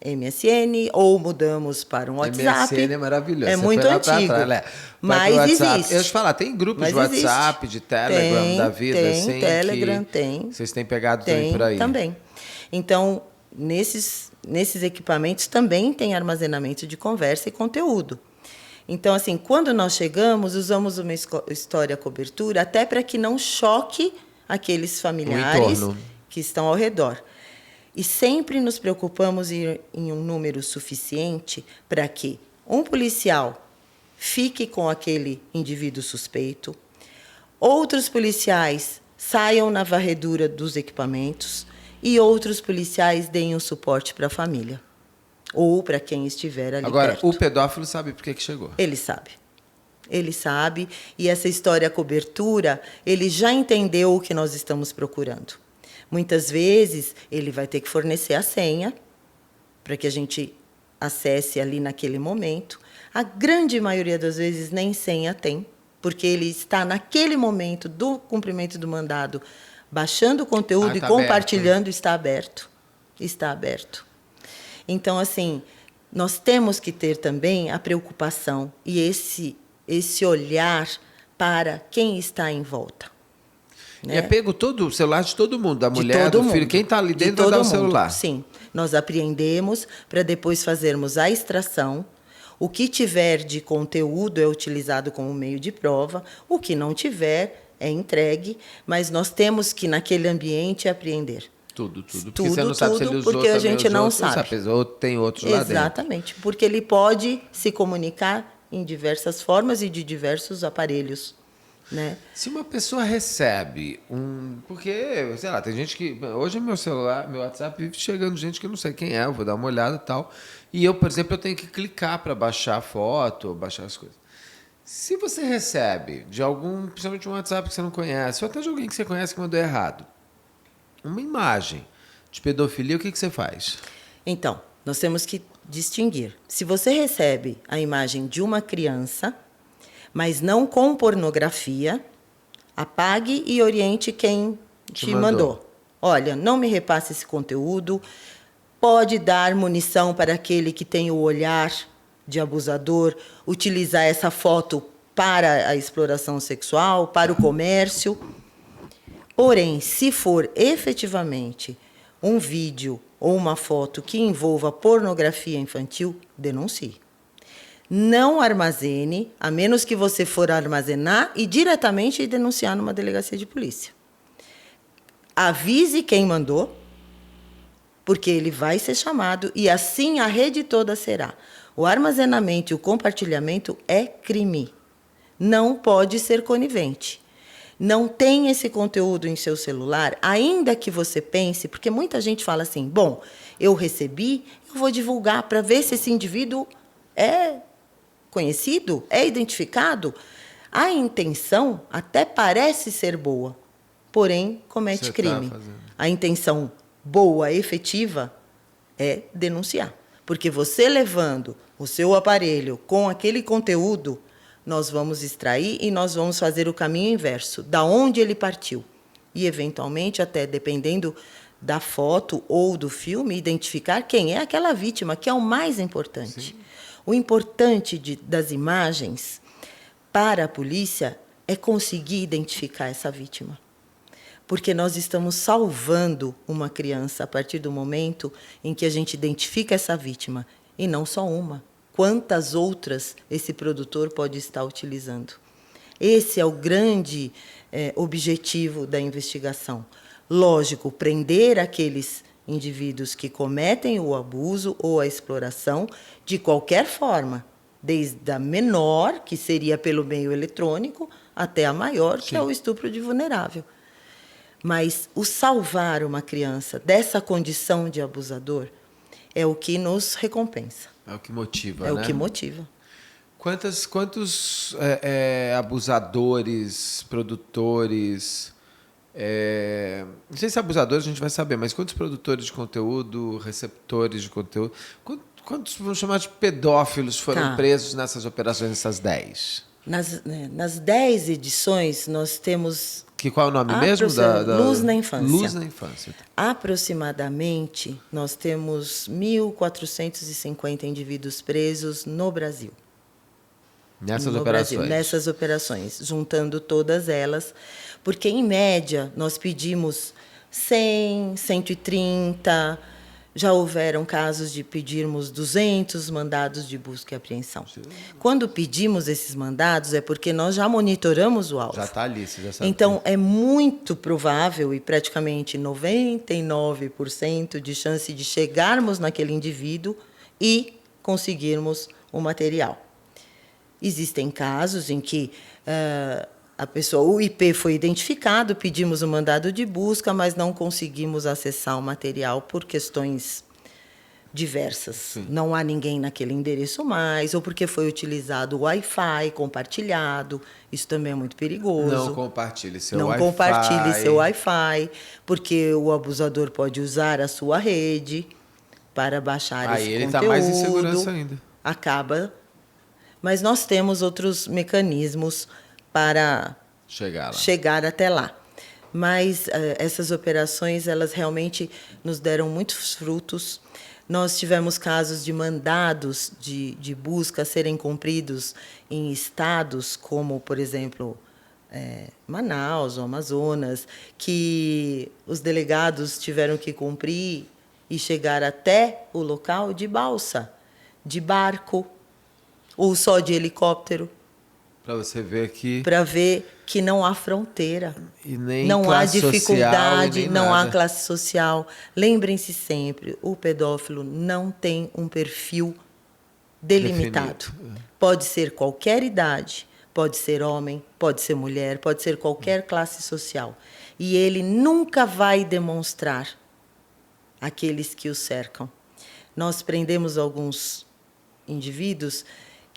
MSN ou mudamos para um WhatsApp. MSN é maravilhoso. É Você muito foi lá pra antigo. trás, né? Mas Vai pro WhatsApp. existe. Eu te falar, tem grupos Mas de WhatsApp, existe. de Telegram Tem, da vida, tem, assim, Telegram, que tem. vocês têm pegado também Tem por aí. também. Então, nesses equipamentos também tem armazenamento de conversa e conteúdo. Então, assim, quando nós chegamos, usamos uma história cobertura até para que não choque aqueles familiares que estão ao redor. E sempre nos preocupamos em um número suficiente para que um policial fique com aquele indivíduo suspeito, outros policiais saiam na varredura dos equipamentos e outros policiais deem um suporte para a família ou para quem estiver ali Agora, perto. o pedófilo sabe por que chegou. Ele sabe. Ele sabe, e essa história cobertura, ele já entendeu o que nós estamos procurando. Muitas vezes, ele vai ter que fornecer a senha para que a gente acesse ali naquele momento. A grande maioria das vezes nem senha tem, porque ele está naquele momento do cumprimento do mandado, baixando o conteúdo e tá compartilhando, aberto. está aberto. Está aberto. Então, assim, nós temos que ter também a preocupação e esse olhar para quem está em volta. E é pego todo o celular de todo mundo, da mulher, do filho. Quem está ali De dentro vai dar o todo mundo, celular. Sim. Nós apreendemos para depois fazermos a extração. O que tiver de conteúdo é utilizado como meio de prova. O que não tiver é entregue. Mas nós temos que, naquele ambiente, apreender. Tudo. Porque você não sabe se ele usou porque a também gente os não outros, sabe. Ou tem outros lá dentro. Exatamente. Porque ele pode se comunicar em diversas formas e de diversos aparelhos. Né? Se uma pessoa recebe porque, sei lá, tem gente que... Hoje meu celular, meu WhatsApp vive chegando gente que eu não sei quem é, eu vou dar uma olhada e tal. E eu, por exemplo, eu tenho que clicar para baixar a foto, ou baixar as coisas. Se você recebe de algum, principalmente um WhatsApp que você não conhece, ou até de alguém que você conhece que mandou errado, uma imagem de pedofilia, o que você faz? Então, nós temos que distinguir. Se você recebe a imagem de uma criança, mas não com pornografia, apague e oriente quem te mandou. Olha, não me repasse esse conteúdo, pode dar munição para aquele que tem o olhar de abusador, utilizar essa foto para a exploração sexual, para o comércio. Porém, se for efetivamente um vídeo ou uma foto que envolva pornografia infantil, denuncie. Não armazene, a menos que você for armazenar e diretamente denunciar numa delegacia de polícia. Avise quem mandou, porque ele vai ser chamado e assim a rede toda será. O armazenamento e o compartilhamento é crime. Não pode ser conivente. Não tem esse conteúdo em seu celular, ainda que você pense, porque muita gente fala assim, bom, eu recebi, eu vou divulgar para ver se esse indivíduo é conhecido, é identificado. A intenção até parece ser boa, porém comete Você crime. Tá fazendo. A intenção boa, efetiva, é denunciar. Porque você levando o seu aparelho com aquele conteúdo, nós vamos extrair e nós vamos fazer o caminho inverso, da onde ele partiu. E, eventualmente, até dependendo da foto ou do filme, identificar quem é aquela vítima, que é o mais importante. Sim. O importante das imagens para a polícia é conseguir identificar essa vítima. Porque nós estamos salvando uma criança a partir do momento em que a gente identifica essa vítima, e não só uma. Quantas outras esse produtor pode estar utilizando? Esse é o grande objetivo da investigação. Lógico, prender aqueles indivíduos que cometem o abuso ou a exploração de qualquer forma, desde a menor, que seria pelo meio eletrônico, até a maior, que é o estupro de vulnerável. Mas o salvar uma criança dessa condição de abusador é o que nos recompensa. É o que motiva, né? É o que motiva. Quantos abusadores, produtores... não sei se abusadores a gente vai saber, mas quantos produtores de conteúdo, receptores de conteúdo... Quantos, vamos chamar de pedófilos, foram presos nessas operações, essas 10? Nas 10 edições, nós temos... Qual é o nome mesmo? Luz na Infância. Luz na Infância. Aproximadamente, nós temos 1.450 indivíduos presos no Brasil. Nessas operações? Nessas operações, juntando todas elas. Porque, em média, nós pedimos 100, 130... Já houveram casos de pedirmos 200 mandados de busca e apreensão. Sim. Quando pedimos esses mandados, é porque nós já monitoramos o alvo. Já está ali, você já sabe. Então, é muito provável, e praticamente 99% de chance de chegarmos naquele indivíduo e conseguirmos o material. Existem casos em que o IP foi identificado, pedimos o mandado de busca, mas não conseguimos acessar o material por questões diversas. Sim. Não há ninguém naquele endereço mais, ou porque foi utilizado o Wi-Fi compartilhado. Isso também é muito perigoso. Não compartilhe seu Wi-Fi. Não compartilhe seu Wi-Fi, porque o abusador pode usar a sua rede para baixar esse conteúdo. Aí ele está mais em segurança ainda. Acaba. Mas nós temos outros mecanismos para chegar até lá. Mas essas operações, elas realmente nos deram muitos frutos. Nós tivemos casos de mandados de busca serem cumpridos em estados como, por exemplo, Manaus ou Amazonas, que os delegados tiveram que cumprir e chegar até o local de balsa, de barco, ou só de helicóptero. Para você ver que... Para ver que não há fronteira. E nem não há dificuldade, social, não há classe social. Lembrem-se sempre, o pedófilo não tem um perfil delimitado. Definido. Pode ser qualquer idade, pode ser homem, pode ser mulher, pode ser qualquer classe social. E ele nunca vai demonstrar aqueles que o cercam. Nós prendemos alguns indivíduos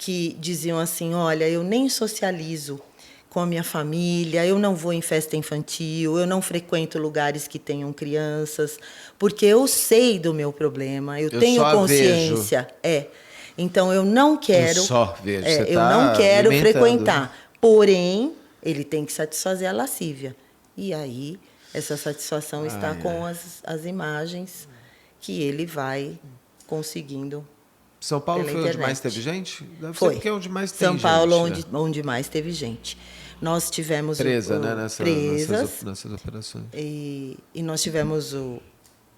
que diziam assim, olha, eu nem socializo com a minha família, eu não vou em festa infantil, eu não frequento lugares que tenham crianças, porque eu sei do meu problema, eu tenho consciência. Então, eu não quero... Eu só vejo. Eu não quero frequentar. Porém, ele tem que satisfazer a lascívia. E aí, essa satisfação está com as imagens que ele vai conseguindo. São Paulo foi onde mais teve gente? Deve foi. Ser porque é onde mais tem São Paulo, onde mais teve gente. Nós tivemos... Presa, né? Nessas operações. E nós tivemos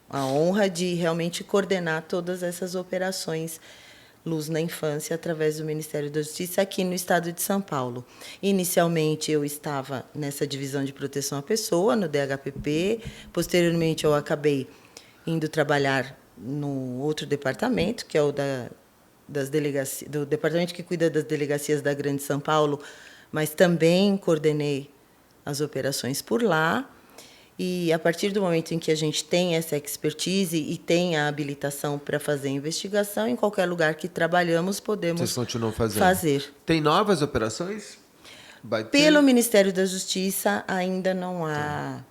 a honra de realmente coordenar todas essas operações Luz na Infância, através do Ministério da Justiça, aqui no estado de São Paulo. Inicialmente, eu estava nessa divisão de proteção à pessoa, no DHPP. Posteriormente, eu acabei indo trabalhar no outro departamento, que é o do departamento que cuida das delegacias da Grande São Paulo, mas também coordenei as operações por lá. E, a partir do momento em que a gente tem essa expertise e tem a habilitação para fazer investigação, em qualquer lugar que trabalhamos, podemos Vocês continuam fazendo? Fazer. Tem novas operações? Pelo Ministério da Justiça, ainda não há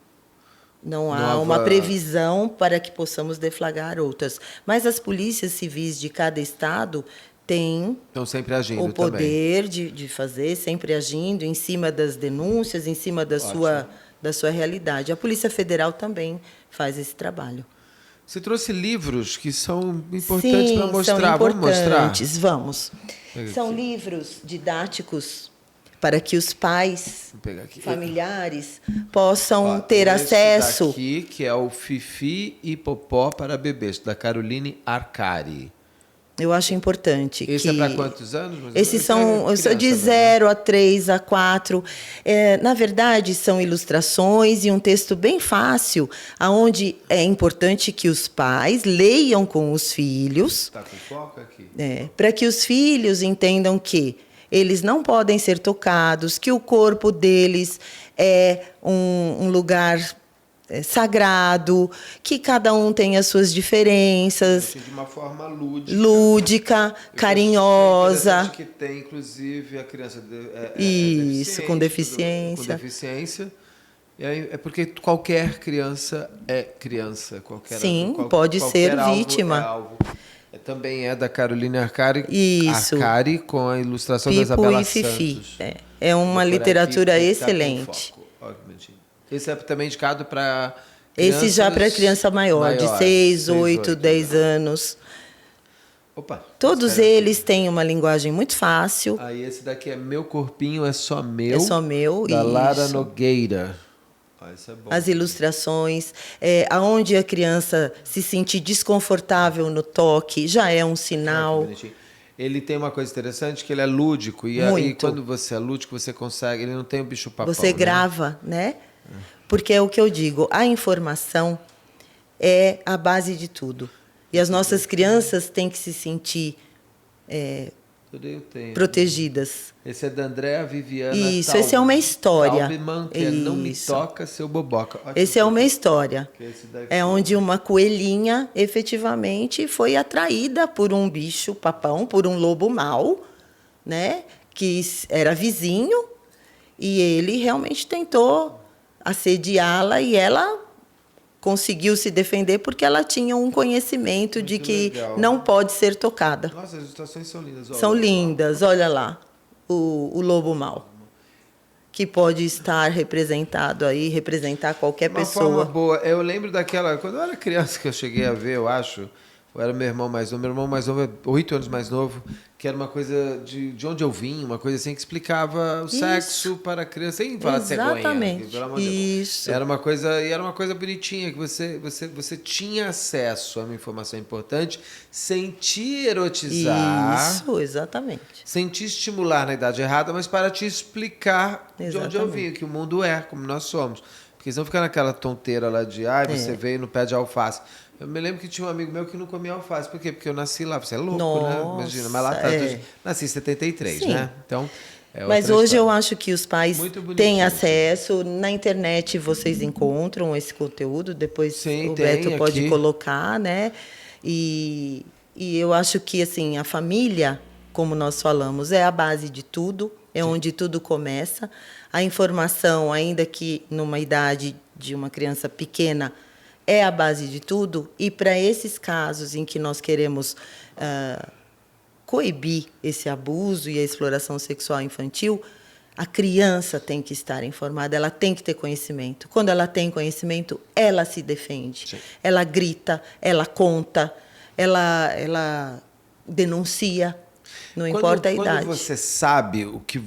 Não há uma previsão para que possamos deflagrar outras. Mas as polícias civis de cada estado têm sempre agindo o poder de fazer, sempre agindo em cima das denúncias, em cima da sua realidade. A Polícia Federal também faz esse trabalho. Você trouxe livros que são importantes para mostrar. São Vamos mostrar? Vamos. São livros didáticos para que os pais, familiares, possam ter acesso. Aqui, que é o Fifi e Popó para bebês, da Caroline Arcari. Eu acho importante. Esse é para quantos anos? Esses são de 0 a 3 a 4. Na verdade, são ilustrações e um texto bem fácil, onde é importante que os pais leiam com os filhos. Está com foco aqui? Para que os filhos entendam que eles não podem ser tocados, que o corpo deles é um lugar sagrado, que cada um tem as suas diferenças. De uma forma lúdica. Lúdica, carinhosa. Que tem, inclusive, a criança com deficiência. Com deficiência. E aí, é porque qualquer criança é criança. Pode ser vítima. Alvo. Também é da Caroline Arcari. Isso. Arcari, com a ilustração Pipo da Isabela e Fifi. Santos. É uma literatura excelente. Esse é também indicado para crianças... Esse já para criança maior, de 6, 8, 10 anos. Opa! Todos eles têm uma linguagem muito fácil. Aí esse daqui é Meu Corpinho é Só Meu. É Só Meu, da Lara Nogueira. Isso é bom. As ilustrações, aonde a criança se sentir desconfortável no toque, já é um sinal. Ele tem uma coisa interessante, que ele é lúdico. E aí, quando você é lúdico, você consegue... Ele não tem o bicho-papão. Você grava, né? Porque é o que eu digo, a informação é a base de tudo. E as nossas crianças têm que se sentir protegidas. Esse é da Andréa Viviana. Isso, esse é uma história. Taubman, que Não Me Toca, Seu Boboca. Esse é uma história. É onde uma coelhinha, efetivamente, foi atraída por um bicho-papão, por um lobo mau, né? Que era vizinho, e ele realmente tentou assediá-la e ela conseguiu se defender porque ela tinha um conhecimento de que não pode ser tocada. Nossa, as ilustrações são lindas. São lindas, olha lá, o lobo mau, que pode estar representado aí, representar qualquer pessoa. Uma forma boa. Eu lembro daquela, quando eu era criança que eu cheguei a ver, eu acho, ou era meu irmão mais novo é 8 anos mais novo, que era uma coisa de onde eu vim, uma coisa assim que explicava o sexo para a criança, sem falar de cegonha. Exatamente. Pelo amor de Deus. Era uma coisa bonitinha, que você tinha acesso a uma informação importante sem te erotizar. Isso, exatamente. Sem te estimular na idade errada, mas para te explicar de onde eu vim, que o mundo é, como nós somos. Porque senão fica naquela tonteira lá de, você veio no pé de alface. Eu me lembro que tinha um amigo meu que não comia alface. Por quê? Porque eu nasci lá. Você é louco, né? Imagina, mas lá nasci em 73, Sim. né? Então, mas hoje eu acho que os pais têm acesso. Na internet vocês encontram esse conteúdo. Depois o Beto pode colocar, né? E eu acho que assim, a família, como nós falamos, é a base de tudo. É onde tudo começa. A informação, ainda que numa idade de uma criança pequena, é a base de tudo. E para esses casos em que nós queremos coibir esse abuso e a exploração sexual infantil, a criança tem que estar informada, ela tem que ter conhecimento. Quando ela tem conhecimento, ela se defende. Sim. Ela grita, ela conta, ela denuncia, não importa a idade. Quando você sabe o que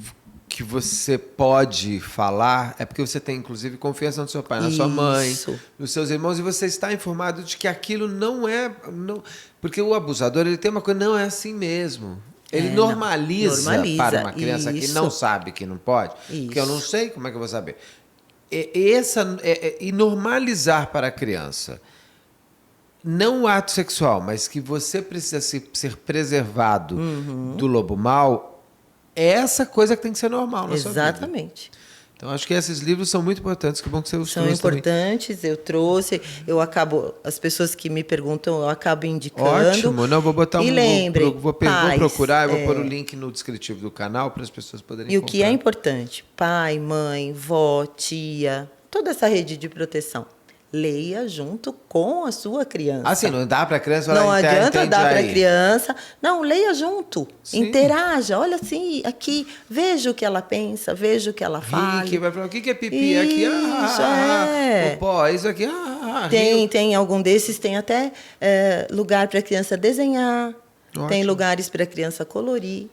você pode falar, é porque você tem, inclusive, confiança no seu pai, na sua mãe, nos seus irmãos, e você está informado de que aquilo não é... porque o abusador, ele tem uma coisa, não é assim mesmo. Ele normaliza para uma criança que não sabe que não pode, porque eu não sei, como é que eu vou saber? E normalizar para a criança, não o ato sexual, mas que você precisa ser preservado do lobo mau, é essa coisa que tem que ser normal na sua vida. Exatamente. Então, acho que esses livros são muito importantes, que bom que você os trouxe. São importantes, também. Eu trouxe, as pessoas que me perguntam, eu acabo indicando. Ótimo, não, vou botar vou procurar, eu vou pôr o link no descritivo do canal para as pessoas poderem comprar. O que é importante, pai, mãe, vó, tia, toda essa rede de proteção, Leia junto com a sua criança. Assim, não dá para a criança... Não adianta dar para a aí. criança. Não, leia junto. Sim. Interaja. Olha assim, aqui, veja o que ela pensa, veja o que ela fala. Rick vai falar, o que é pipi aqui? Isso, O pó, isso aqui. Tem algum desses, tem até lugar para a criança desenhar. Ótimo. Tem lugares para a criança colorir.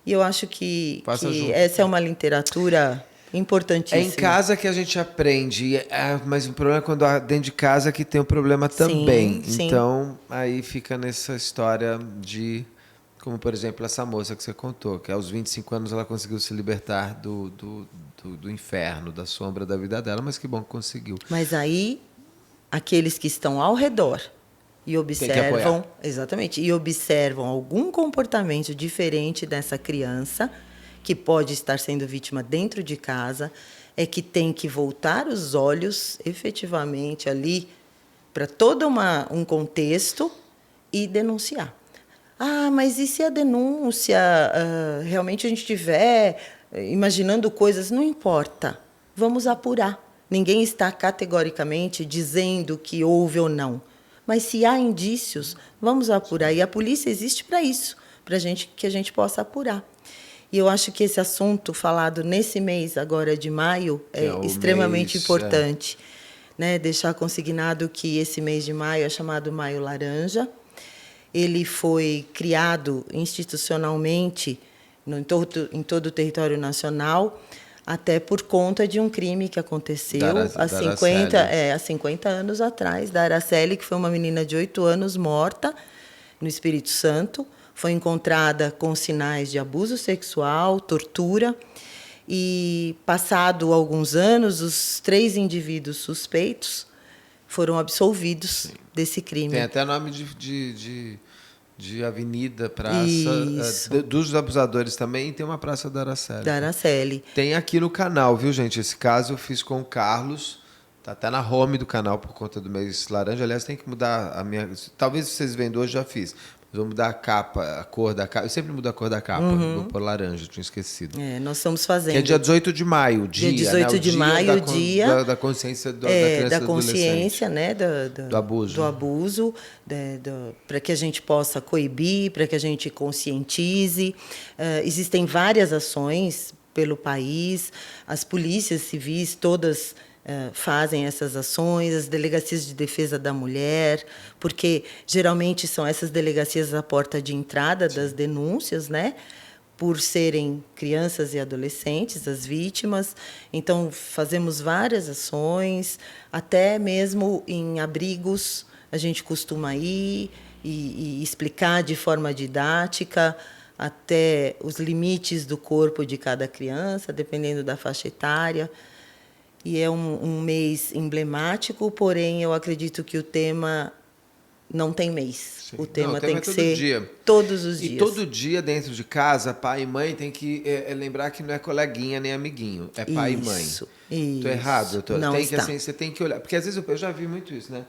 E eu acho que junto. essa é uma literatura importantíssima. É em casa que a gente aprende, mas o problema é quando dentro de casa que tem o problema também. Sim. Então, aí fica nessa história de... Como, por exemplo, essa moça que você contou, que aos 25 anos ela conseguiu se libertar do inferno, da sombra da vida dela, mas que bom que conseguiu. Mas aí, aqueles que estão ao redor e observam... Exatamente. E observam algum comportamento diferente dessa criança, que pode estar sendo vítima dentro de casa, é que tem que voltar os olhos efetivamente ali para todo um contexto e denunciar. Mas e se a denúncia realmente a gente estiver imaginando coisas? Não importa, vamos apurar. Ninguém está categoricamente dizendo que houve ou não. Mas se há indícios, vamos apurar. E a polícia existe para isso, para que a gente possa apurar. E eu acho que esse assunto falado nesse mês agora de maio é extremamente importante. Né? Deixar consignado que esse mês de maio é chamado Maio Laranja. Ele foi criado institucionalmente em todo o território nacional, até por conta de um crime que aconteceu há 50 anos atrás, da Araceli, que foi uma menina de 8 anos morta no Espírito Santo. Foi encontrada com sinais de abuso sexual, tortura, e, passado alguns anos, os 3 indivíduos suspeitos foram absolvidos desse crime. Tem até nome de avenida, praça, dos abusadores também, e tem uma praça da Araceli. Da Araceli. Tem aqui no canal, viu, gente? Esse caso eu fiz com o Carlos, tá até na home do canal por conta do mês laranja. Aliás, tem que mudar a minha... Talvez vocês vendo hoje, já fiz. Mas vou mudar a capa, a cor da capa. Eu sempre mudo a cor da capa, vou pôr laranja, tinha esquecido. Nós estamos fazendo... Que é dia 18 de maio, dia 18 né? de maio, dia da consciência da criança da consciência, né? Do abuso. Do abuso, para que a gente possa coibir, para que a gente conscientize. Existem várias ações pelo país, as polícias civis todas fazem essas ações, as delegacias de defesa da mulher, porque geralmente são essas delegacias a porta de entrada das denúncias, né? Por serem crianças e adolescentes, as vítimas. Então, fazemos várias ações, até mesmo em abrigos, a gente costuma ir e explicar de forma didática até os limites do corpo de cada criança, dependendo da faixa etária. E é um mês emblemático, porém, eu acredito que o tema não tem mês. Sim. O tema tem que ser todos os dias. E todo dia, dentro de casa, pai e mãe tem que lembrar que não é coleguinha nem amiguinho, é pai e mãe. Isso. Estou errado, doutora? Não está. Você tem que olhar. Porque às vezes eu já vi muito isso, né?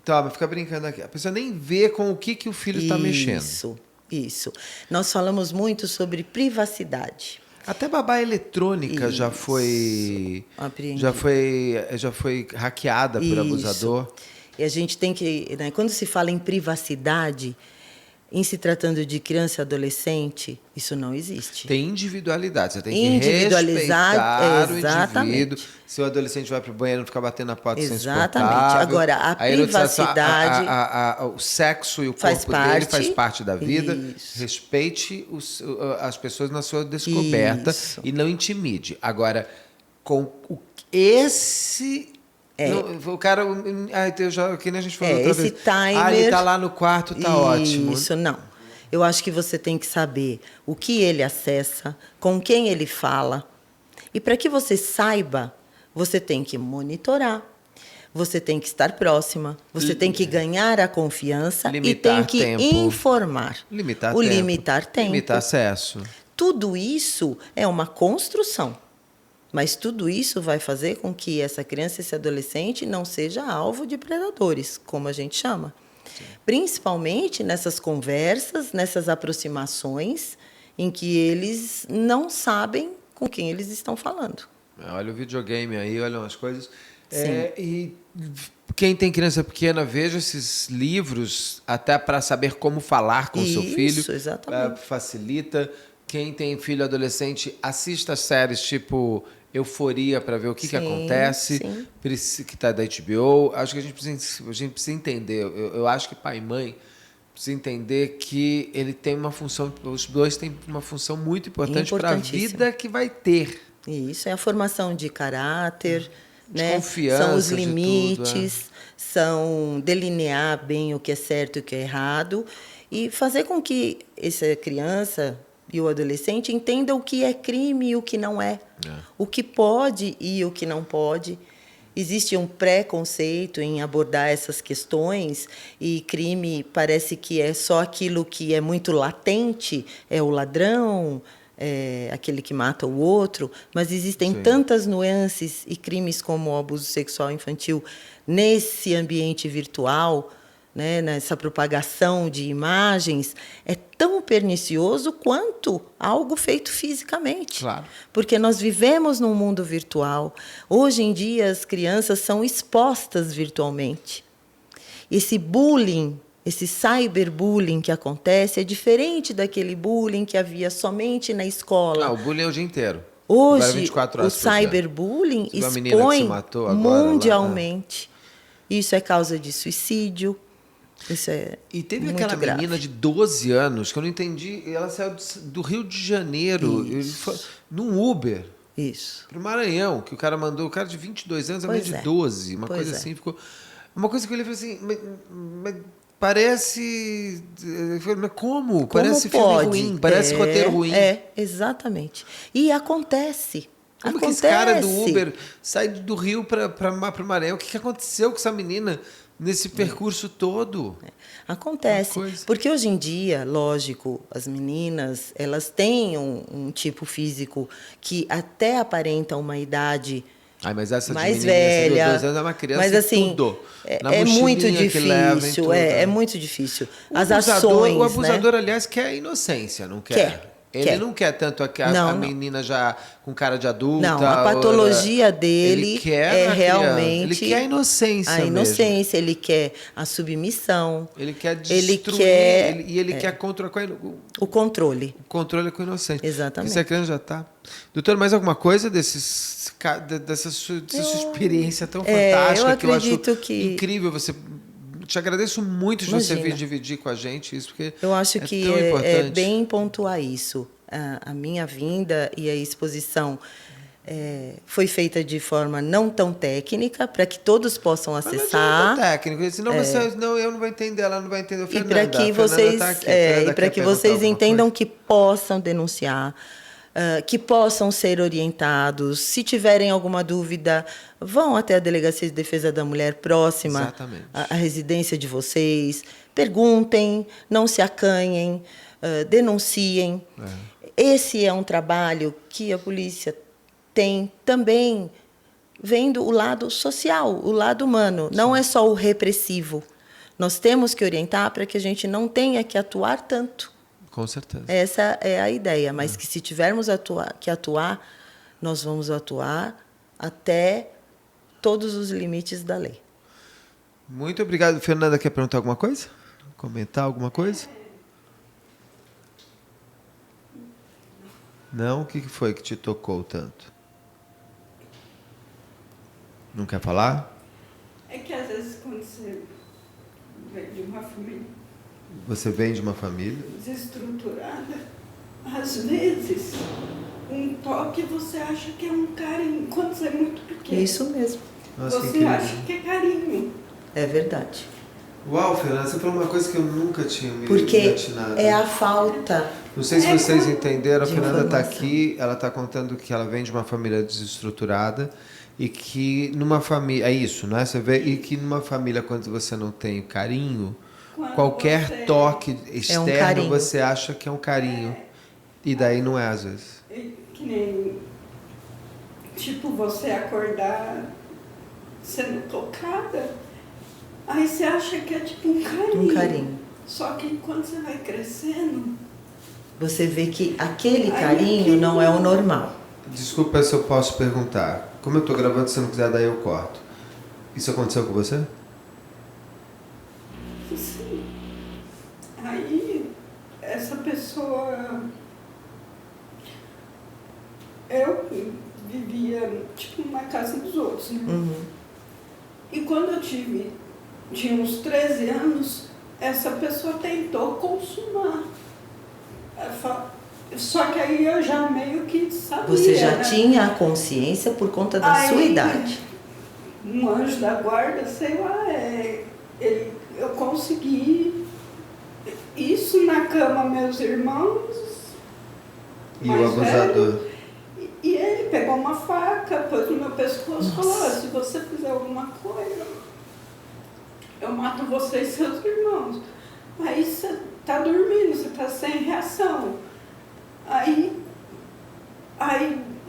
Toma, fica brincando aqui. A pessoa nem vê com o que o filho está mexendo. Isso. Nós falamos muito sobre privacidade. Até babá eletrônica já foi hackeada por abusador. E a gente tem que, né, quando se fala em privacidade, em se tratando de criança e adolescente, isso não existe. Tem individualidade, você tem que respeitar o indivíduo. Se o adolescente vai para o banheiro, não ficar batendo na porta sem Exatamente. Agora, a privacidade... O sexo e o corpo dele faz parte da vida. Isso. Respeite as pessoas na sua descoberta e não intimide. Agora, com esse... Não, o cara, que nem a gente falou outra vez. Timer, ele está lá no quarto, está ótimo. Isso, não. Eu acho que você tem que saber o que ele acessa, com quem ele fala. E para que você saiba, você tem que monitorar, você tem que estar próxima, você tem que ganhar a confiança e tem que informar. Limitar tempo. Limitar acesso. Tudo isso é uma construção. Mas tudo isso vai fazer com que essa criança e esse adolescente não seja alvo de predadores, como a gente chama. Sim. Principalmente nessas conversas, nessas aproximações, em que eles não sabem com quem eles estão falando. Olha o videogame aí, olha umas coisas. E quem tem criança pequena, veja esses livros até para saber como falar com o seu filho. Isso, exatamente. Facilita. Quem tem filho adolescente, assista séries tipo Euforia para ver o que acontece, que está da HBO. Acho que a gente precisa entender. Eu acho que pai e mãe precisam entender que ele tem uma função, os dois têm uma função muito importante para a vida que vai ter. Isso, é a formação de caráter, de confiança, são os limites, tudo, são delinear bem o que é certo e o que é errado e fazer com que essa criança e o adolescente entenda o que é crime e o que não é, o que pode e o que não pode. Existe um preconceito em abordar essas questões e crime parece que é só aquilo que é muito latente, é o ladrão, é aquele que mata o outro, mas existem tantas nuances e crimes como o abuso sexual infantil nesse ambiente virtual, né, nessa propagação de imagens, é tão pernicioso quanto algo feito fisicamente. Claro. Porque nós vivemos num mundo virtual. Hoje em dia, as crianças são expostas virtualmente. Esse bullying, esse cyberbullying que acontece é diferente daquele bullying que havia somente na escola. O bullying é o dia inteiro. Hoje, 24 horas o cyberbullying expõe mundialmente. Isso é causa de suicídio. Isso é e teve muito aquela grave. menina de 12 anos, que eu não entendi, ela saiu do Rio de Janeiro, num Uber, para o Maranhão, que o cara mandou, o cara de 22 anos, a menina de 12, uma coisa assim, ficou... Uma coisa que eu olhei e falei assim, mas parece... Mas como? Parece pode? filme ruim, parece roteiro ruim. Exatamente. E acontece. Como que esse cara do Uber sai do Rio para o Maranhão? O que aconteceu com essa menina nesse percurso todo? Acontece. Porque hoje em dia, lógico, as meninas elas têm um tipo físico que até aparenta uma idade mas essa mais velha. De 2 anos é uma criança, mas assim, tudo. É muito difícil. É muito difícil. As ações. O abusador, aliás, quer inocência, não quer? Ele não quer tanto a menina já com cara de adulta. Não, a patologia dele ele quer realmente... Ele quer a inocência mesmo. Ele quer a submissão. Ele quer destruir. Ele quer o controle. O controle com a inocência. Exatamente. Essa criança já está... Doutor, mais alguma coisa dessa sua experiência tão fantástica? Eu acredito que incrível você... Te agradeço muito de você vir dividir com a gente isso, porque eu acho que é bem pontuar isso. A minha vinda e a exposição foi feita de forma não tão técnica, para que todos possam acessar. Não é técnico, senão eu não vou entender, ela não vai entender. E para que vocês, vocês entendam que possam denunciar. Que possam ser orientados. Se tiverem alguma dúvida, vão até a Delegacia de Defesa da Mulher próxima à residência de vocês. Perguntem, não se acanhem, denunciem. Esse é um trabalho que a polícia tem também, vendo o lado social, o lado humano. Não é só o repressivo. Nós temos que orientar para que a gente não tenha que atuar tanto. Com certeza. Essa é a ideia, mas que se tivermos que atuar, nós vamos atuar até todos os limites da lei. Muito obrigado. Fernanda, quer perguntar alguma coisa? Comentar alguma coisa? Não? O que foi que te tocou tanto? Não quer falar? É que às vezes quando você vem de uma família... Você vem de uma família desestruturada, às vezes um toque você acha que é um carinho, quando você é muito pequeno. Isso mesmo. Nossa, você acha que é carinho. É verdade. Uau, Fernanda, você falou uma coisa que eu nunca tinha me atinado. Porque é a falta. Não sei se vocês entenderam, a Fernanda está aqui, ela está contando que ela vem de uma família desestruturada e que numa família... É isso, não é? Você vê, e que numa família, quando você não tem carinho... Qualquer toque externo você acha que é um carinho. E daí não é, às vezes. Que nem... Tipo, você acordar sendo tocada, aí você acha que é tipo um carinho. Um carinho. Só que quando você vai crescendo... Você vê que aquele carinho não é o normal. Desculpa se eu posso perguntar. Como eu estou gravando, se não quiser, daí eu corto. Isso aconteceu com você? Sim. Aí, essa pessoa... Eu vivia, tipo, na casa dos outros, né? Uhum. E quando eu tinha uns 13 anos, essa pessoa tentou consumar. Só que aí eu já meio que sabia. Você já né? tinha a consciência por conta da sua idade. Um anjo da guarda, sei lá, eu consegui isso na cama, meus irmãos. E o abusador? E ele pegou uma faca, pôs no meu pescoço e falou, se você fizer alguma coisa, eu mato você e seus irmãos. Aí você tá dormindo, você tá sem reação. Aí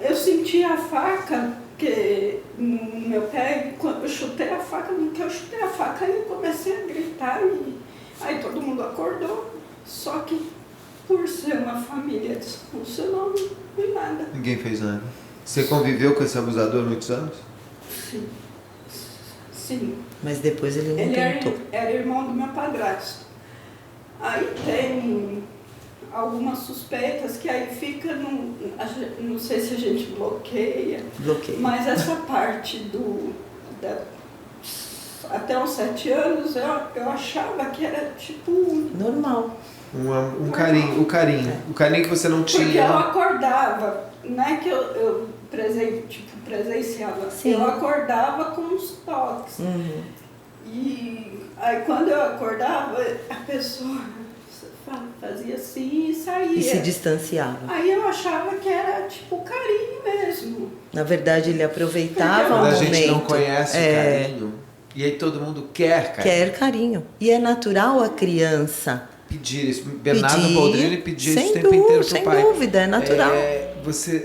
eu senti a faca que no meu pé, quando eu chutei a faca, no que eu chutei a faca, aí eu comecei a gritar e aí todo mundo acordou. Só que por ser uma família disfuncional, não foi nada. Ninguém fez nada. Você conviveu com esse abusador muitos anos? Sim. Sim. Mas depois ele não Ele tentou. era irmão do meu padrasto. Aí tem algumas suspeitas que aí fica, não sei se a gente bloqueia, mas essa parte até os 7 anos eu achava que era tipo... Normal. Um carinho, o carinho que você não tinha. Porque eu acordava, não é que eu presenciava, Sim. eu acordava com os toques. Uhum. E aí quando eu acordava, a pessoa fazia assim e saía. E se distanciava. Aí eu achava que era tipo carinho mesmo. Na verdade, ele aproveitava Quando o a momento. gente não conhece o carinho, e aí todo mundo quer carinho. Quer carinho. E é natural a criança Pedir isso. Bernardo Boldrini pedia isso o tempo dúvida, inteiro pro sem pai. dúvida, é natural.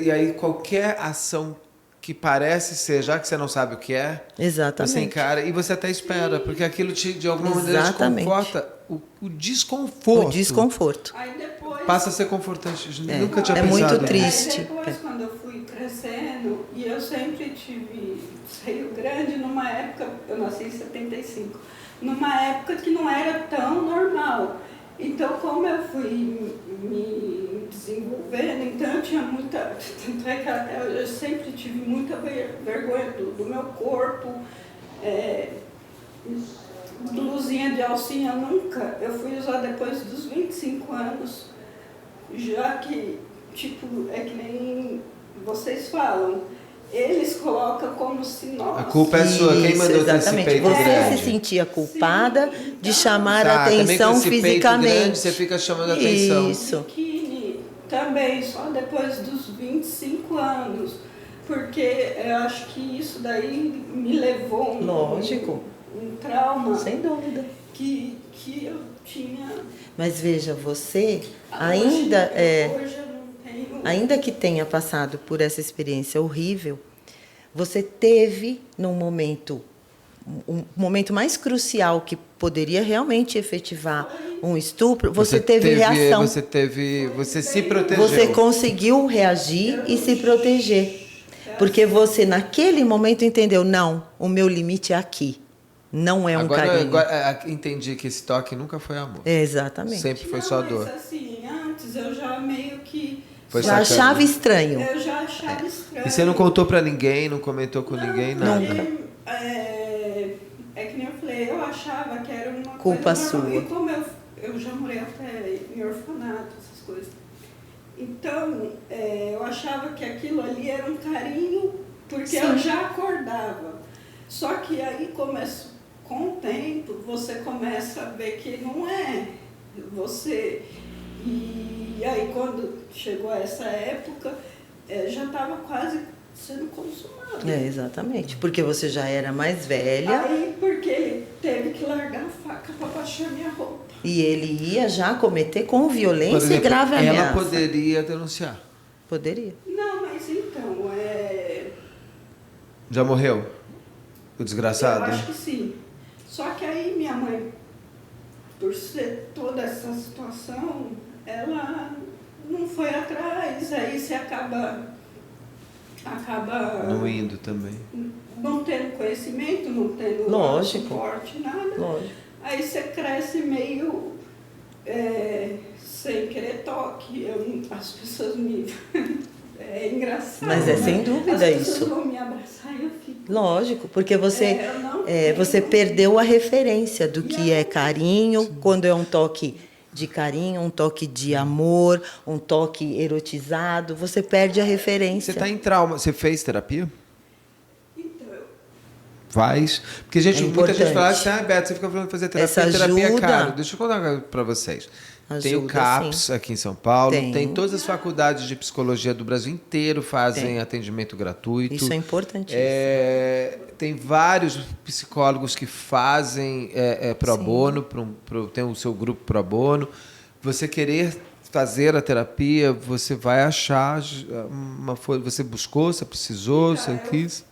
E aí qualquer ação que parece ser, já que você não sabe o que é, Exatamente. você encara e você até espera, porque aquilo de alguma maneira te Exatamente. conforta. O desconforto. O desconforto. Aí depois... Passa a ser confortante. Nunca tinha É pensado muito nisso. triste. Aí depois, quando eu fui crescendo, e eu sempre tive seio grande numa época, eu nasci em 75, numa época que não era tão normal. Então, como eu fui me desenvolvendo, então eu tinha muita... Tanto é que até eu sempre tive muita vergonha do meu corpo. Blusinha de alcinha nunca. Eu fui usar depois dos 25 anos, já que, tipo, é que nem vocês falam, eles colocam como se nós... A culpa é sua. Quem mandou ter esse exatamente. peito Você grande? se sentia culpada de chamar Tá, a também atenção com esse peito fisicamente. grande, você fica chamando a atenção. Isso. Biquíni também, só depois dos 25 anos. Porque eu acho que isso daí me levou um trauma Sem dúvida. que eu tinha... Mas veja, você ainda Hoje eu não tenho... ainda que tenha passado por essa experiência horrível, você teve num momento, um momento mais crucial que poderia realmente efetivar um estupro, você teve reação. Você se protegeu. Você conseguiu reagir e se proteger. Porque você, naquele momento, entendeu, não, o meu limite é aqui. Não é um carinho. Agora entendi que esse toque nunca foi amor. Exatamente. Sempre foi só dor. Mas assim, antes eu já meio que... Foi Já sacana. achava estranho. Eu já achava estranho. E você não contou pra ninguém, não comentou com ninguém, nada? Nunca. É que nem eu falei, eu achava que era uma Culpa coisa normal. sua. E como eu já morei até em orfanato, essas coisas. Então, eu achava que aquilo ali era um carinho, porque eu já acordava. Só que aí, com o tempo, você começa a ver que não é você. E aí, quando chegou essa época, já estava quase sendo consumado. Exatamente. Porque você já era mais velha. Aí, porque ele teve que largar a faca para baixar minha roupa. E ele ia já cometer com violência Por exemplo, e grave ameaça. ela poderia denunciar. Poderia. Não, mas então, Já morreu? O desgraçado? eu acho que sim. Só que aí minha mãe, por ser toda essa situação, ela não foi atrás, aí você acaba acaba Não indo também. não tendo conhecimento, não tendo Lógico. suporte, nada. Lógico. Aí você cresce meio sem querer toque. As pessoas me... É engraçado. Mas é sem dúvida as pessoas isso. vão me abraçar e eu fico... Lógico, porque você, eu não você tenho. perdeu a referência do que é carinho, quando é um toque de carinho, um toque de amor, um toque erotizado, você perde a Você referência. está em trauma. Você fez terapia? Então, Faz. Porque muita gente importante. fala assim, Beto, você fica falando de fazer terapia, Essa terapia é ajuda. caro. Deixa eu contar para vocês. Tem o Ajuda, CAPS sim. aqui em São Paulo, Tem. tem todas as faculdades de psicologia do Brasil inteiro fazem Tem. atendimento gratuito. Isso é importantíssimo. Tem vários psicólogos que fazem pro bono, tem o seu grupo pro bono. Você querer fazer a terapia, você vai achar você buscou, você precisou, você quis.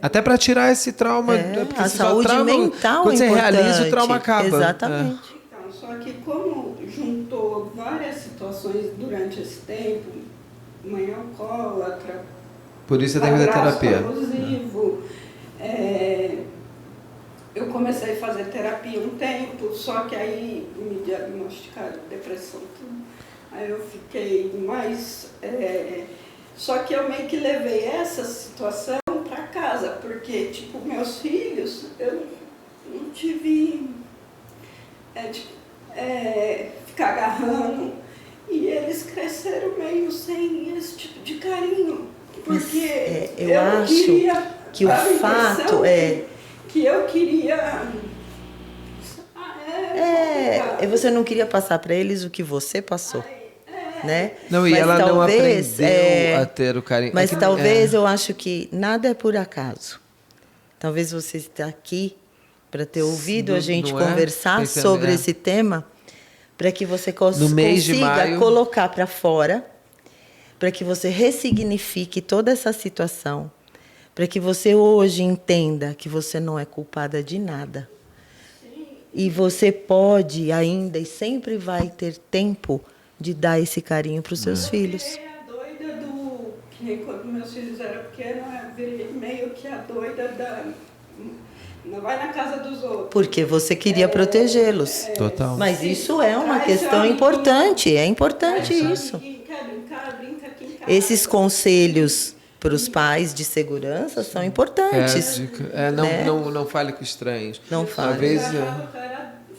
Até para tirar esse trauma. porque A se já saúde trauma, mental quando é você importante. realiza, o trauma acaba. Exatamente. então, só que como juntou várias situações durante esse tempo, mãe alcoólatra, Por isso você tem que fazer padrasto terapia. abusivo, eu comecei a fazer terapia um tempo, só que aí me diagnosticaram depressão, tudo. Aí eu fiquei mais... só que eu meio que levei essa situação para casa, porque, tipo, meus filhos, eu não tive... ficar agarrando, e eles cresceram meio sem esse tipo de carinho, porque eu acho queria, que o a impressão fato é... que eu queria... você não queria passar para eles o que você passou, né? Não, e Mas ela não talvez, aprendeu a ter o carinho. Mas talvez eu acho que nada é por acaso. Talvez você está aqui para ter ouvido a gente conversar Pensando, sobre esse tema, para que você consiga colocar para fora, para que você ressignifique toda essa situação, para que você hoje entenda que você não é culpada de nada. E você pode ainda e sempre vai ter tempo de dar esse carinho para os seus filhos. Eu virei a doida do... Que nem quando meus filhos eram pequenos, eu virei meio que a doida da... Não vai na casa dos outros. Porque você queria protegê-los. Total. Mas isso é uma questão importante. É importante isso. Quer brincar, brinca aqui em casa. Esses conselhos para os pais de segurança são importantes. Não fale com estranhos. Não fale. Às vezes,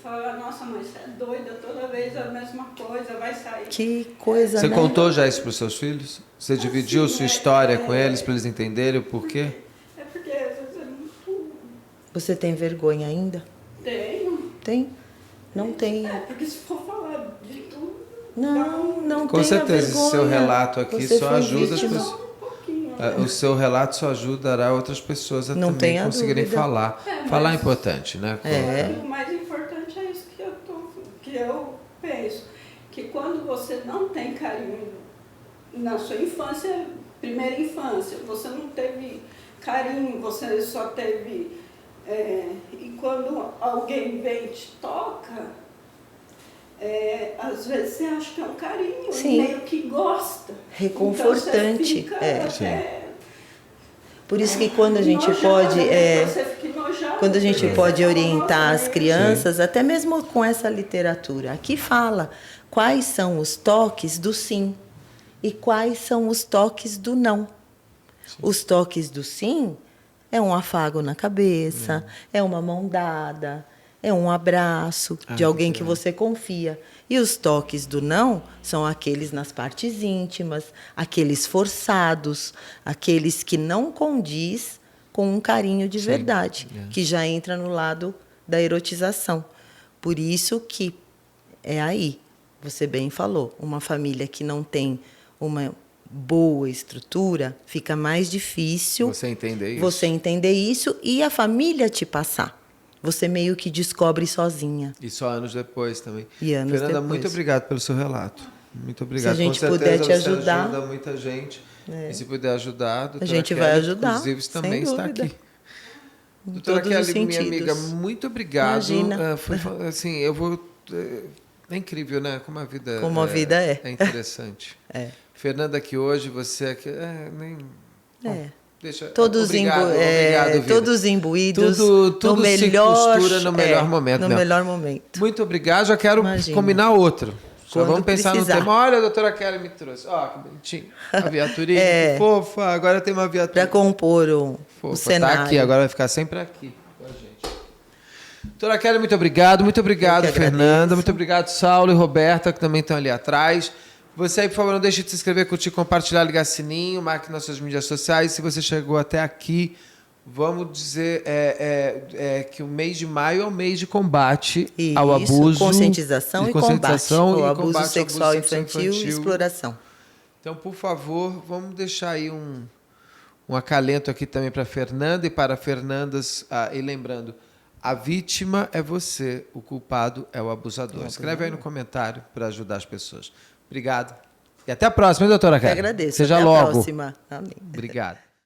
Falava, nossa, mãe, você é doida, toda vez a mesma coisa, vai sair. Que coisa, você né? contou já isso para os seus filhos? Você dividiu sua história com eles para eles entenderem o porquê? É porque às vezes é muito... Você tem vergonha ainda? Tenho. Tem? Não tem. Porque se for falar de tudo... Não Com tenha certeza, vergonha. esse seu relato aqui Você só foi ajuda as vítima. pessoas. Um pouquinho. O seu relato só ajudará outras pessoas a Não também tenha conseguirem dúvida. falar. Falar é importante, né? O mais importante é isso que eu penso. Que quando você não tem carinho na sua infância, primeira infância, você não teve carinho, você só teve... e quando alguém vem e te toca, às vezes você acha que é um carinho, Sim. meio que gosta. Reconfortante. Então você fica, Por isso que quando a gente enojada, pode... você fica enojada, Quando a gente porque pode você fala, orientar "Nossa, as crianças, até mesmo com essa literatura, aqui fala quais são os toques do sim e quais são os toques do não. Sim. Os toques do sim é um afago na cabeça, é uma mão dada, é um abraço de alguém que você confia. E os toques do não são aqueles nas partes íntimas, aqueles forçados, aqueles que não condiz com um carinho de verdade, que já entra no lado da erotização. Por isso que é aí, você bem falou, uma família que não tem uma boa estrutura, fica mais difícil você entender isso e a família te passar. Você meio que descobre sozinha. E só anos depois também. Fernanda, depois. Muito obrigado pelo seu relato. Muito obrigado. Se a gente Com certeza, puder te ajudar, ajuda muita gente. E se puder ajudar, a gente vai ajudar. Inclusive, também está aqui. Em Doutora todos os Kelly, minha sentidos. amiga, muito obrigado. Imagina. Assim, eu vou... É incrível, né? Como a vida a vida é. É interessante. É. Fernanda, aqui hoje, você aqui... Todos imbuídos, tudo se costura no melhor momento. No melhor momento. Muito obrigado. Já quero combinar outro. Só vamos pensar no tema. Olha, a doutora Kelly me trouxe. Ó, que bonitinho. A viaturinha, que fofa. Agora tem uma viatura. Para compor o cenário. Tá aqui, agora vai ficar sempre aqui com a gente. Doutora Kelly, muito obrigado. Muito obrigado, Fernanda. Muito obrigado, Saulo e Roberta, que também estão ali atrás. Você aí, por favor, não deixe de se inscrever, curtir, compartilhar, ligar sininho, marque nas suas mídias sociais. Se você chegou até aqui, vamos dizer que o mês de maio é o mês de combate ao abuso. Conscientização e combate ao abuso sexual infantil e exploração. Então, por favor, vamos deixar aí um acalento aqui também para a Fernanda e para Fernandas. E lembrando, a vítima é você, o culpado é o abusador. Escreve aí no comentário para ajudar as pessoas. Obrigado. E até a próxima, hein, doutora Kelly? Eu agradeço. Seja até logo. A próxima. Amém. Obrigado.